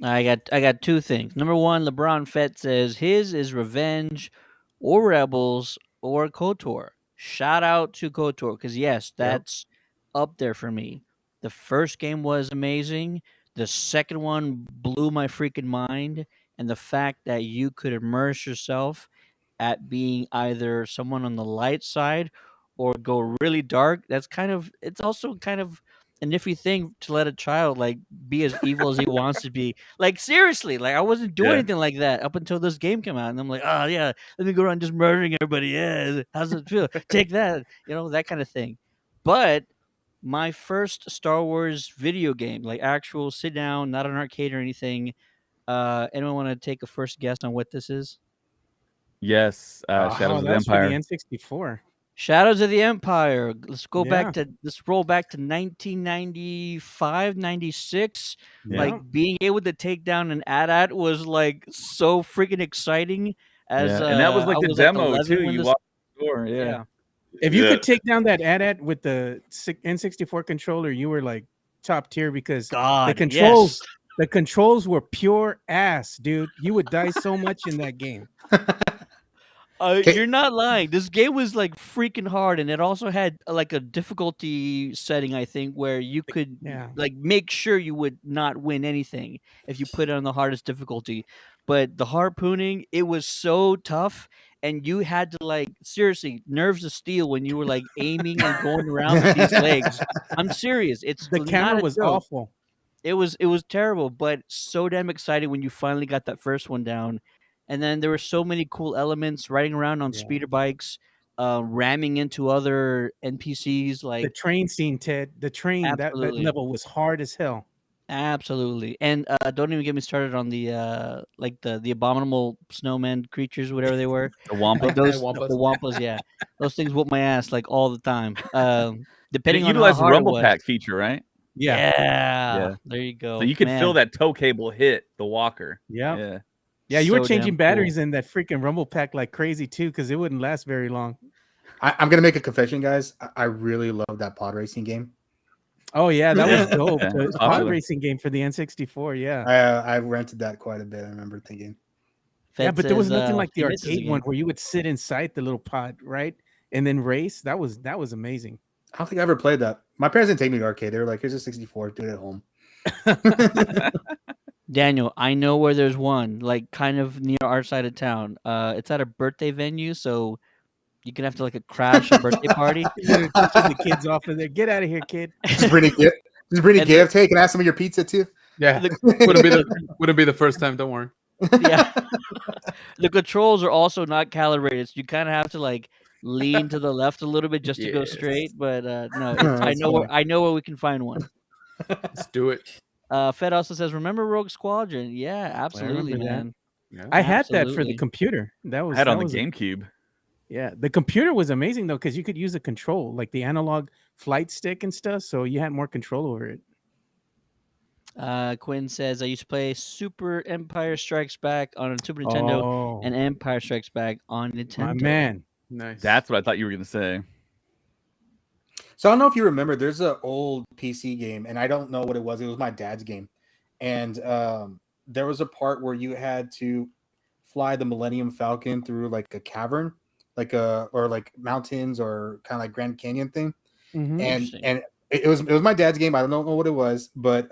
I got two things. Number one, LeBron Fett says his is Revenge or Rebels or KOTOR. Shout out to KOTOR because yes, Yep. that's up there for me. The first game was amazing. The second one blew my freaking mind, and the fact that you could immerse yourself at being either someone on the light side or go really dark. It's also kind of a nifty thing to let a child like be as evil as he wants to be. Like seriously, like I wasn't doing Yeah. anything like that up until this game came out, and I'm like, oh yeah, let me go around just murdering everybody. Yeah, how's it feel? Take that, that kind of thing. But my first Star Wars video game, like actual sit down, not an arcade or anything. Anyone want to take a first guess on what this is? Yes. Oh, Shadows Oh, of that the was for the Empire. N64. Shadows of the Empire. Yeah. Let's roll back to 1995, 96. Yeah. Like being able to take down an AT-AT was like so freaking exciting as Yeah. And that was I like the was like demo 11 too. when You this walked the door. Yeah. Yeah. If you Yeah. could take down that AT-AT with the N64 controller, you were like top tier because the God, controls yes. the controls were pure ass, dude. You would die so much in that game. Okay. You're not lying. This game was like freaking hard, and it also had like a difficulty setting, I think, where you could Yeah. like make sure you would not win anything if you put it on the hardest difficulty. But the harpooning, it was so tough, and you had to like seriously nerves of steel when you were like aiming and going around with these legs. I'm serious. It's The camera not a was joke. awful. It was terrible, but so damn exciting when you finally got that first one down. And then there were so many cool elements riding around on Yeah. speeder bikes, ramming into other NPCs. The Like train scene, Ted. The train, that absolutely, level was hard as hell. absolutely. And don't even get me started on the like the abominable snowman creatures, whatever they were. The Wampa. Those Wampas. the wampas, yeah, those things whoop my ass like all the time. And Depending it on how utilized the hard it rumble was. pack feature, right? Yeah. Yeah, there you go. So you could feel Man, that tow cable hit the walker. Yeah. Yeah. Yeah, you were so damn changing cool. batteries in that freaking rumble pack like crazy too, because it wouldn't last very long. I'm gonna make a confession, guys. I really love that pod racing game. Oh yeah, that was Yeah. dope. Yeah, The it's pod popular. racing game for the N64, yeah. I rented that quite a bit. I remember thinking. Yeah, Fed but there was says, nothing like the he misses arcade one again. where you would sit inside the little pod, right? And then race. That was amazing. I don't think I ever played that. My parents didn't take me to arcade. They were like, "Here's a 64, do it at home." Daniel, I know where there's one, like kind of near our side of town. It's at a birthday venue, so you can have to like crash a birthday party. You're teaching the kids off of there. Get out of here, kid. Just bring a gift. Just bring a And gift. Hey, can I have some of your pizza too? Yeah, the wouldn't be the first time. Don't worry. yeah, the controls are also not calibrated, so you kind of have to like lean to the left a little bit just to go Yes. straight. But no, it's That's funny. I know where we can find one. Let's do it. Fed also says, "Remember Rogue Squadron?" Yeah, absolutely, remember that. man. Yeah. I had that for the Absolutely. computer. That I was had it on that the was GameCube. yeah. The computer was amazing though because you could use a control like the analog flight stick and stuff, so you had more control over it. Quinn says, "I used to play Super Empire Strikes Back on a Super Nintendo and Oh, Empire Strikes Back on my Nintendo." man. Nice. That's what I thought you were gonna say. So I don't know if you remember, there's an old PC game, and I don't know what it was. It was my dad's game, and there was a part where you had to fly the Millennium Falcon through like a cavern, or like mountains or kind of like Grand Canyon thing. Mhm. And Interesting. it was my dad's game. I don't know what it was, but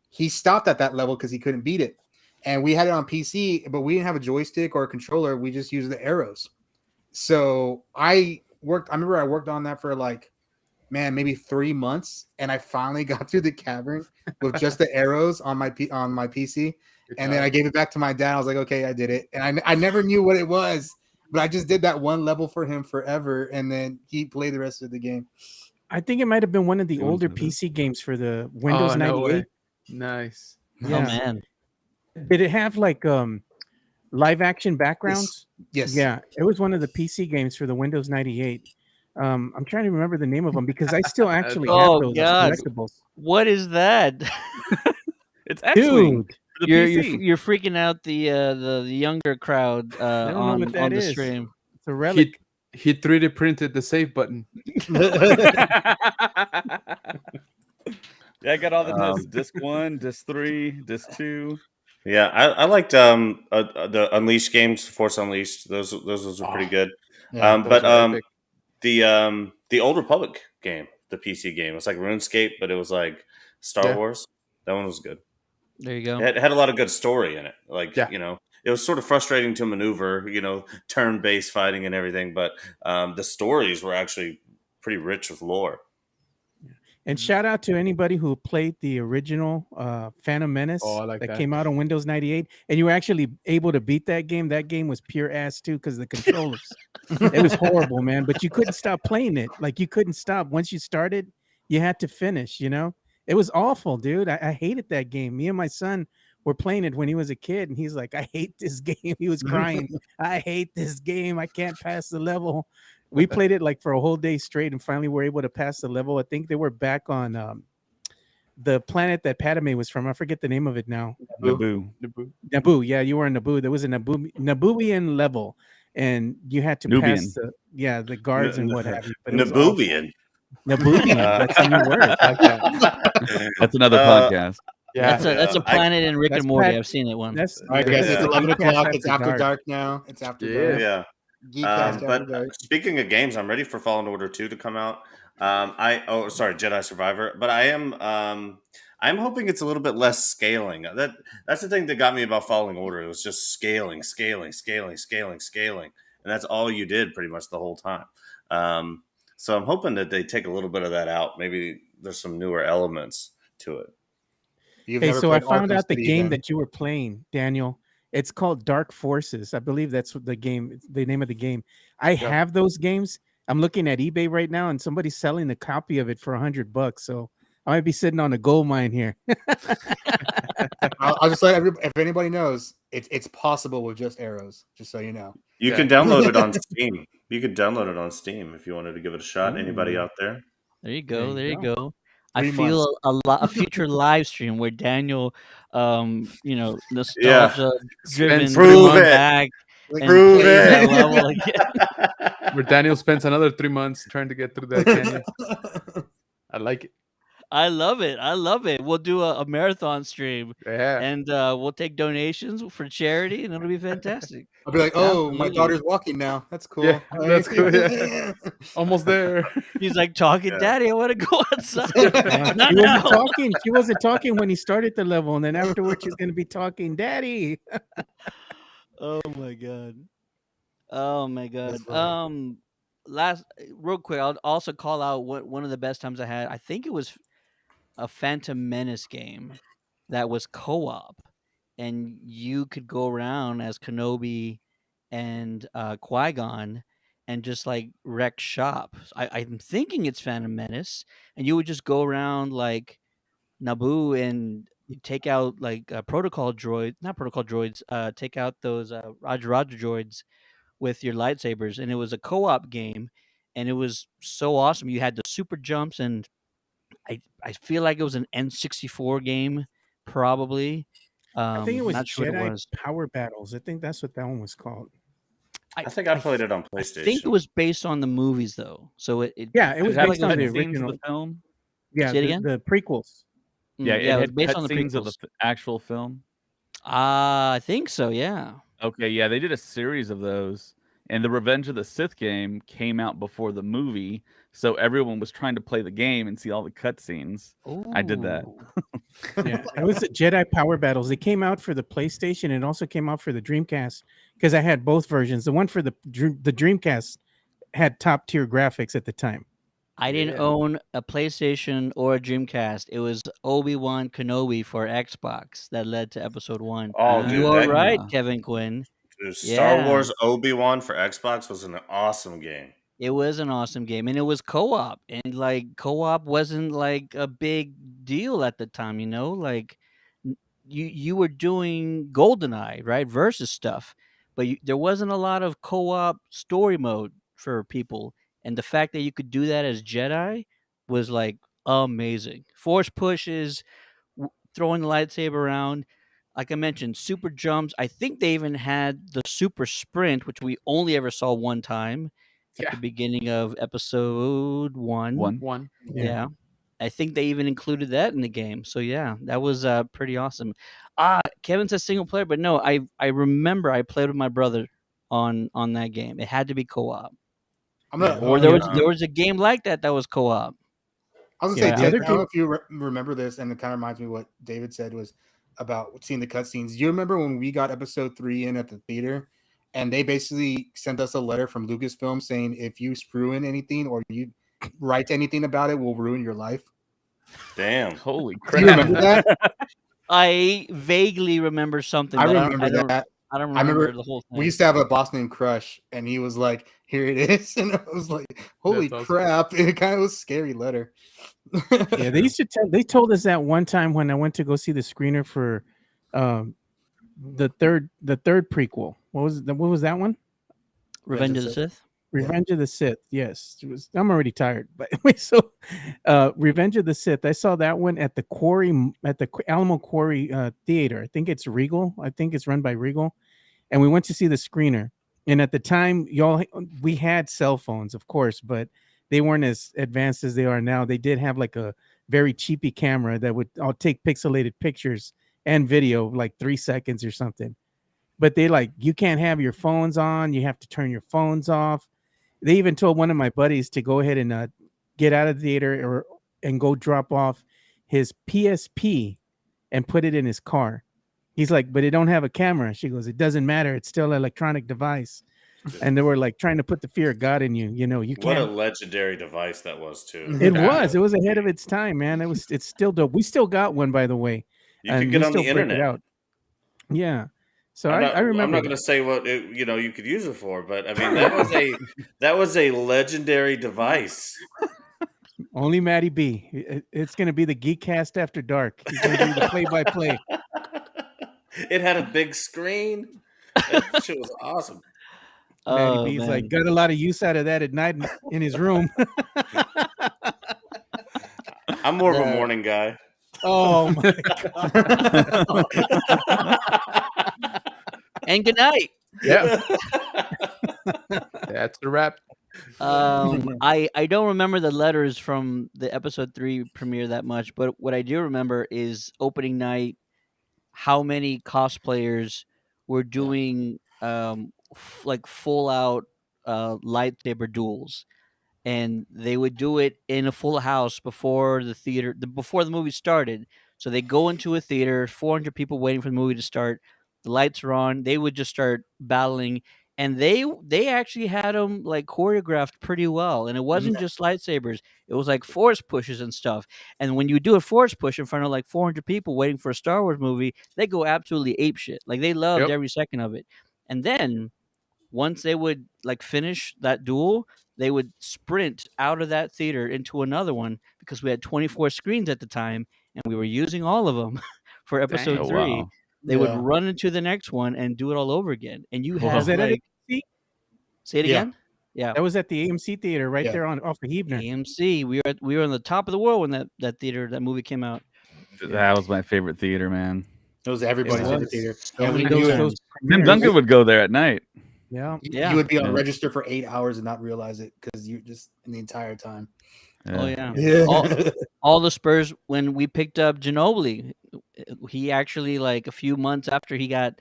he stopped at that level because he couldn't beat it. And we had it on PC, but we didn't have a joystick or a controller. We just used the arrows. So I remember I worked on that for like, man, maybe 3 months, and I finally got through the cavern with just the arrows on my PC. Good And then job. I gave it back to my dad. I was like, okay, I did it. And I never knew what it was, but I just did that one level for him forever. And then he played the rest of the game. I think it might have been one of the It was older good. PC games for the Windows Oh, no 98. way. Nice. Oh Yeah. man, Did it have like live action backgrounds? Yes. Yeah, it was one of the PC games for the Windows 98. I'm trying to remember the name of them because I still actually have Oh, those as God. collectibles. what is that? It's X-wing Dude, for the you're, PC. you're freaking out the younger crowd they don't know what that on the is. stream. It's a relic. He 3D printed the save button. Yeah, I got all the Um, discs. Disc 1, Disc 3, Disc 2. Yeah, I liked the Unleashed games, Force Unleashed. Those were pretty good. Yeah. But are epic. the Old Republic game, the PC game, it's like RuneScape, but it was like Star Yeah. Wars. That one was good. There you go. It had a lot of good story in it. Like, Yeah. it was sort of frustrating to maneuver, turn-based fighting and everything, but the stories were actually pretty rich with lore. And shout out to anybody who played the original Phantom Menace Oh, I like that. came out on Windows 98, and you were actually able to beat that game. That game was pure ass too because the controllers. It was horrible, man. But you couldn't stop playing it. Like you couldn't stop. Once you started, you had to finish. It was awful, dude. I hated that game. Me and my son were playing it when he was a kid, and he's like, "I hate this game." He was crying. I hate this game. I can't pass the level. We played it like for a whole day straight, and finally were able to pass the level. I think they were back on the planet that Padme was from. I forget the name of it now. Naboo. Naboo. Yeah, you were in Naboo. There was a Nabooian level, and you had to Nubian. pass the guards and what have you. But it was awful. Naboobian. Nabooian. That's a new word. Like that. That's another podcast. Yeah. That's a I- planet in Rick That's and Morty. Pat- I've seen that one. That's All right, guys, Yeah. it's 11 Geekcast o'clock. It's after dark. dark now. It's after Yeah. dark. Yeah. Geekcast But after dark. speaking of games, I'm ready for Fallen Order 2 to come out. Jedi Survivor. But I'm hoping it's a little bit less scaling. That's the thing that got me about Fallen Order. It was just scaling, and that's all you did pretty much the whole time. So I'm hoping that they take a little bit of that out. Maybe there's some newer elements to it. You've Hey, never so I played found Arkham out the City, game then? that you were playing, Daniel. It's called Dark Forces. I believe that's what the name of the game. I have those games. I'm looking at eBay right now, and somebody's selling a copy of it for $100. So I might be sitting on a gold mine here. I'll just let if anybody knows, it's possible with just arrows. Just so you know. You can download it on Steam. You could download it on Steam if you wanted to give it a shot. Anybody out there? There you go. There you go. I 3 feel months. a future live stream where Daniel, nostalgia driven, Spends Prove it. back and Prove plays that it. level again. Where Daniel spends another 3 months trying to get through that canyon. I like it. I love it. I love it. We'll do a marathon stream, Yeah. and we'll take donations for charity, and it'll be fantastic. I'll be like, oh, my Absolutely. daughter's walking now. That's cool. Yeah, that's cool. Yeah. Almost there. He's like talking, Yeah. Daddy, I want to go outside. She Not wasn't now. talking. She wasn't talking when he started the level, and then afterwards she's gonna be talking, Daddy. Oh my god. Oh my god. That's funny. Last real quick, I'll also call out one of the best times I had. I think it was a Phantom Menace game that was co-op, and you could go around as Kenobi and Qui-Gon and just like wreck shop. I'm thinking it's Phantom Menace, and you would just go around like Naboo and you take out like protocol droid, not protocol droids, take out those Roger droids with your lightsabers, and it was a co-op game, and it was so awesome. You had the super jumps, and I feel like it was an N64 game, probably. I think it was Not sure what it Jedi was. Power Battles. I think that's what that one was called. I think I played it on I think it PlayStation. was based on the movies though, so it Yeah, it Did was it have based on the cutscenes of original. the film? Yeah, Say it again? the prequels. Yeah, yeah, it it was had based on the cutscenes of the prequels. actual film. I think so. Yeah. Okay, yeah, they did a series of those, and the Revenge of the Sith game came out before the movie, so everyone was trying to play the game and see all the cutscenes. I did that. Ooh. Yeah, it was the Jedi Power Battles. It came out for the PlayStation and it also came out for the Dreamcast because I had both versions. The one for the Dreamcast had top tier graphics at the time. I didn't Yeah. own a PlayStation or a Dreamcast. It was Obi-Wan Kenobi for Xbox that led to Episode 1. Oh, You dude, are that right, Ah. Kevin Quinn. dude, Star Yeah. Wars Obi-Wan for Xbox was an awesome game. It was an awesome game, and it was co-op, and like co-op wasn't like a big deal at the time, you know. Like you were doing GoldenEye, right, versus stuff, but there wasn't a lot of co-op story mode for people, and the fact that you could do that as Jedi was like amazing. Force pushes, throwing the lightsaber around. Like I mentioned, super jumps. I think they even had the super sprint, which we only ever saw one time at Yeah. the beginning of episode 1. One. Yeah. I think they even included that in the game. So yeah, that was pretty awesome. Kevin says single player, but no, I remember I played with my brother on that game. It had to be co-op. I'm gonna, Or I'm there gonna- was there was a game like that was co-op. I was Yeah, gonna the say, other Ted, I don't know if you remember this, and it kind of reminds me of what David said was about seeing the cutscenes. Do you remember when we got episode 3 in at the theater, and they basically sent us a letter from Lucasfilm saying if you screw in anything or you write anything about it, we'll ruin your life? Damn. Holy Do crap! you remember that? I vaguely remember something, I but remember that. I don't I remember remember the whole thing. we used to have a boss named Crush, and he was like, "Here it is," and I was like, "Holy That's awesome. crap!" It kind of was a scary letter. Yeah, they used to tell. They told us that one time when I went to go see the screener for the third prequel. What was that one? Revenge of the Sith. Revenge of the Sith. Yes, I'm already tired. But anyway, so Revenge of the Sith. I saw that one at the Quarry, at the Alamo Quarry Theater. I think it's Regal. I think it's run by Regal. And we went to see the screener. And at the time, we had cell phones, of course, but they weren't as advanced as they are now. They did have like a very cheapy camera that would take pixelated pictures and video, like 3 seconds or something. But they like, you can't have your phones on. You have to turn your phones off. They even told one of my buddies to go ahead and get out of the theater and go drop off his PSP and put it in his car. He's like, but it don't have a camera. She goes, it doesn't matter. It's still an electronic device. And they were like trying to put the fear of God in you. You know, you What a can't. legendary device that was too. It was ahead of its time, man. It's still dope. We still got one, by the way. You and could get we on the still break it internet. out. Yeah. So I'm I remember. I'm not going to say what you could use it for, but I mean that was a legendary device. Only Matty B. It's going to be the Geekcast after dark. He's going to do the play-by-play. It had a big screen. That shit was awesome. Matty B's man. like got a lot of use out of that at night in his room. I'm more of a morning guy. Oh my god! And good night. Yeah. That's the wrap. I don't remember the letters from the episode 3 premiere that much, but what I do remember is opening night, how many cosplayers were doing like full out lightsaber duels, and they would do it in a full house before before the movie started. So they go into a theater, 400 people waiting for the movie to start. The lights are on. They would just start battling, and they actually had them like choreographed pretty well. And it wasn't just lightsabers; it was like force pushes and stuff. And when you do a force push in front of like 400 people waiting for a Star Wars movie, they go absolutely apeshit. Like they loved Yep. every second of it. And then once they would like finish that duel, they would sprint out of that theater into another one because we had 24 screens at the time and we were using all of them for episode Dang. Oh 3. wow. They would Yeah. run into the next one and do it all over again. And you Wow. had Was that at like AMC? say it Yeah. again? Yeah. That was at the AMC theater right Yeah. there on off of Hebner. AMC. We were on the top of the world when that movie came out. That was my favorite theater, man. It was everybody's It favorite was. theater. So And many we good knew times. Those Tim premieres. Duncan would go there at night. Yeah. Yeah. you would be on Yeah. register for 8 hours and not realize it because you just in the entire time. Oh yeah. Yeah. All the Spurs when we picked up Ginobili, he actually like a few months after he got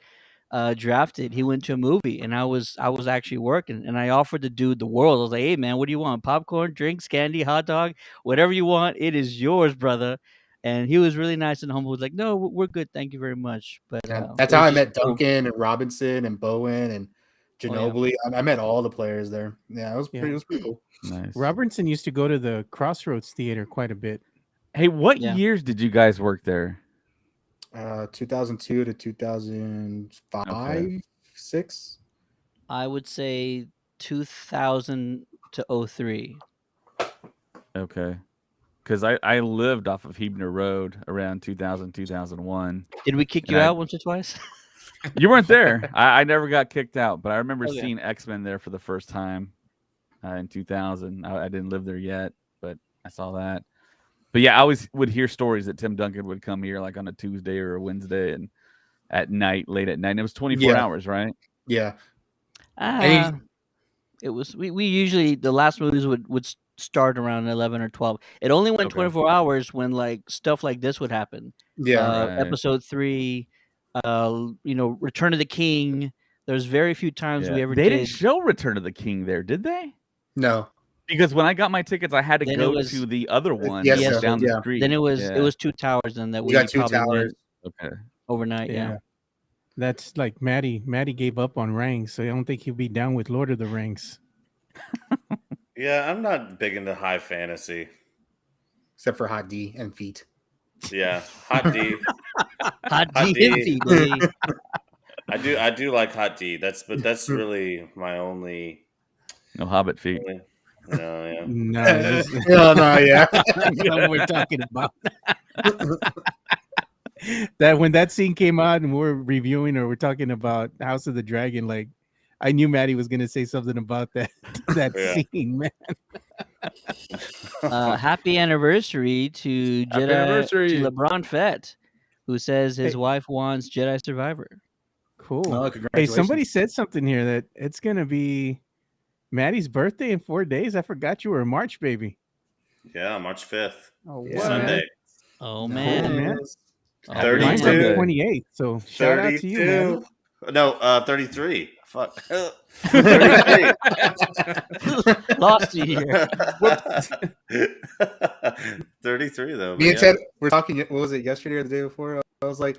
drafted, he went to a movie, and I was actually working, and I offered the dude the world. I was like, "Hey man, what do you want? Popcorn, drinks, candy, hot dog, whatever you want, it is yours, brother." And he was really nice and humble. He was like, "No, we're good, thank you very much." But That's it how was I just met cool. Duncan and Robinson and Bowen and Oh, yeah. Ginobili. I met all the players there. Yeah, it was Yeah. pretty cool. Nice. Robertson used to go to the Crossroads Theater quite a bit. Hey, what Yeah. years did you guys work there? 2002 to 2005, 6. I would say 2000 to 03. Okay. Because I lived off of Hebner Road around 2000, 2001. Did we kick And you I- out once or twice? You weren't there. I never got kicked out, but I remember Okay. seeing X-Men there for the first time in 2000. I didn't live there yet, but I saw that. But yeah, I always would hear stories that Tim Duncan would come here like on a Tuesday or a Wednesday and at night, late at night. And it was 24 Yeah. hours, right? Yeah. Ah, it was we usually the last movies would start around 11 or 12. It only went Okay. 24 hours when like stuff like this would happen. Yeah. Right. Episode 3, Return of the King. There's very few times Yeah. we ever They did. didn't show Return of the King there, did they? No. Because when I got my tickets, I had to Then it go was- to the other one Yes, that was sir. down the Yeah. street. Then it was Yeah. 2 towers then that We we got 2 probably towers. went Okay. overnight. Yeah. That's like Maddie. Maddie gave up on Rings, so I don't think he'll be down with Lord of the Rings. Yeah, I'm not big into high fantasy. Except for Hot D and feet. Yeah, Hot D. Hot Hot D D. empty, baby. I do like Hot D. That's really my only. No Hobbit feet. Yeah. No, this is No, yeah. what we're talking about. That when that scene came out and we're reviewing or we're talking about House of the Dragon, like I knew Maddie was gonna say something about that Yeah. scene, man. Happy anniversary to Happy Jedi anniversary. to LeBron Fett, who says his Hey. wife wants Jedi Survivor. Cool. Oh, Hey, congratulations. somebody said something here that it's gonna be Maddie's birthday in 4 days. I forgot you were a March baby. Yeah, March 5th, Oh, Yeah. Sunday. Oh No. man. man. Oh, Happy Mine's on Sunday. the Thirty-two. 28th, so shout out to you, man. 32. No, 33. Fuck. 33. Lost you here. 33 though. Me and yeah. Ted were talking. What was it, yesterday or the day before? I was like,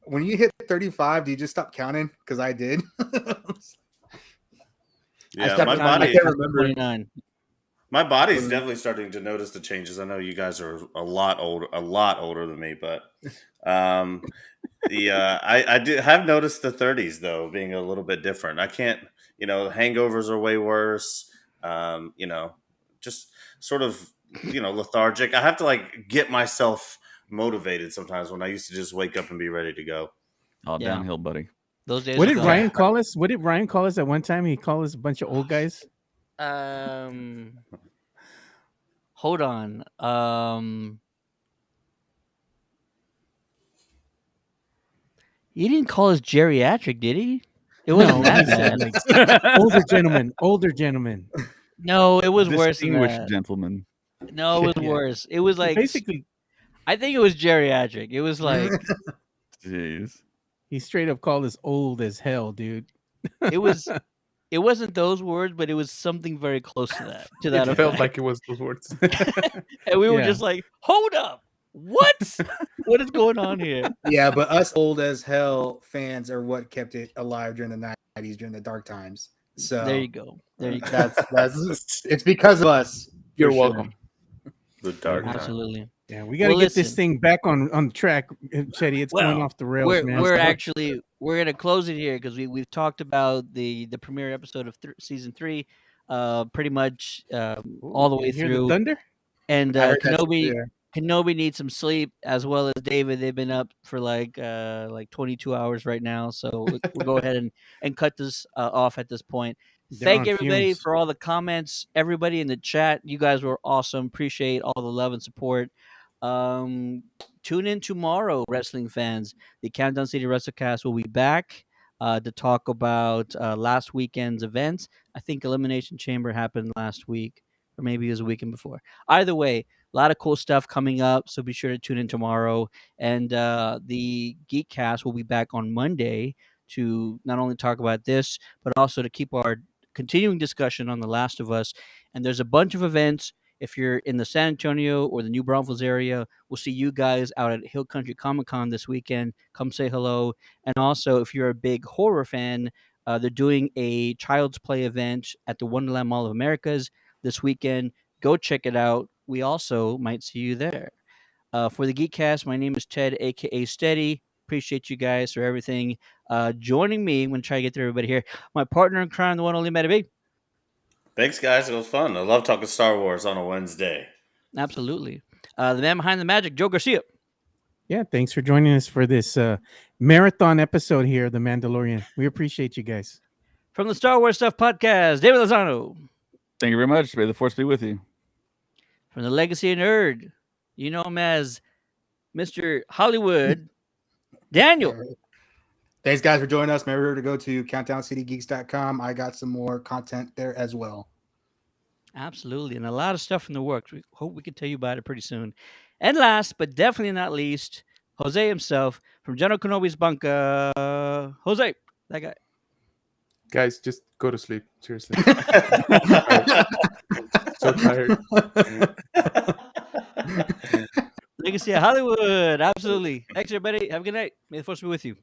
when you hit 35, do you just stop counting? Because I did. Yeah, stopped my counting body. I can't remember. 29. My body's definitely starting to notice the changes. I know you guys are a lot older than me, but I do have noticed the 30s though being a little bit different. I can't, hangovers are way worse. Just sort of, lethargic. I have to like get myself motivated sometimes when I used to just wake up and be ready to go. All Yeah. downhill, buddy. Those days What are did gone. Ryan call us? What did Ryan call us at one time? He called us a bunch of old guys. Hold on. He didn't call us geriatric, did he? It wasn't No, that he said, bad. like, older gentlemen. No, it was worse than Distinguished that. gentleman. No, it was Yeah. worse. It was like Basically, I think it was geriatric. It was like Jeez. he straight up called us old as hell, dude. it was. It wasn't those words, but it was something very close to that. To that It felt effect. like it was those words. And we were Yeah. just like, "Hold up, what? What is going on here?" Yeah, but us old as hell fans are what kept it alive during the 90s, during the dark times. So There you go. There you go. that's it's because of us. for You're sure. welcome. The dark time. Absolutely. Yeah, we got to Well, get this listen. thing back on track, Chetty. It's going Well, off the rails, man. we're gonna close it here because we've talked about the premiere episode of season 3, pretty much all the Ooh, way you hear the through. thunder? And I heard that too, Kenobi yeah. Kenobi needs some sleep as well as David. They've been up for like 22 hours right now, so we'll go ahead and cut this off at this point. They're Thank on everybody fumes. for all the comments. Everybody in the chat, you guys were awesome. Appreciate all the love and support. Um, Tune in tomorrow, wrestling fans. The Countdown City WrestleCast will be back to talk about last weekend's events. I think Elimination Chamber happened last week, or maybe it was a weekend before. Either way, a lot of cool stuff coming up, so be sure to tune in tomorrow. And the Geekcast will be back on Monday to not only talk about this, but also to keep our continuing discussion on The Last of Us. And there's a bunch of events. If you're in the San Antonio or the New Braunfels area, we'll see you guys out at Hill Country Comic Con this weekend. Come say hello. And also, if you're a big horror fan, they're doing a Child's Play event at the Wonderland Mall of Americas this weekend. Go check it out. We also might see you there. For the Geekcast, my name is Ted, aka Steady. Appreciate you guys for everything. Joining me, I'm going to try to get through everybody here. My partner in crime, the one only Meta B. Thanks, guys. It was fun. I love talking Star Wars on a Wednesday. Absolutely. The man behind the magic, Joe Garcia. Yeah, thanks for joining us for this marathon episode here, of The Mandalorian. We appreciate you guys. From the Star Wars Stuff Podcast, David Lozano. Thank you very much. May the force be with you. From the Legacy Nerd, you know him as Mr. Hollywood, Daniel. Thanks, guys, for joining us. Remember to go to countdowncitygeeks.com. I got some more content there as well. Absolutely. And a lot of stuff in the works. We hope we can tell you about it pretty soon. And last, but definitely not least, Jose himself from General Kenobi's bunker. Jose, that guy. Guys, just go to sleep. Seriously. So tired. Legacy of Hollywood. Absolutely. Thanks, everybody. Have a good night. May the force be with you.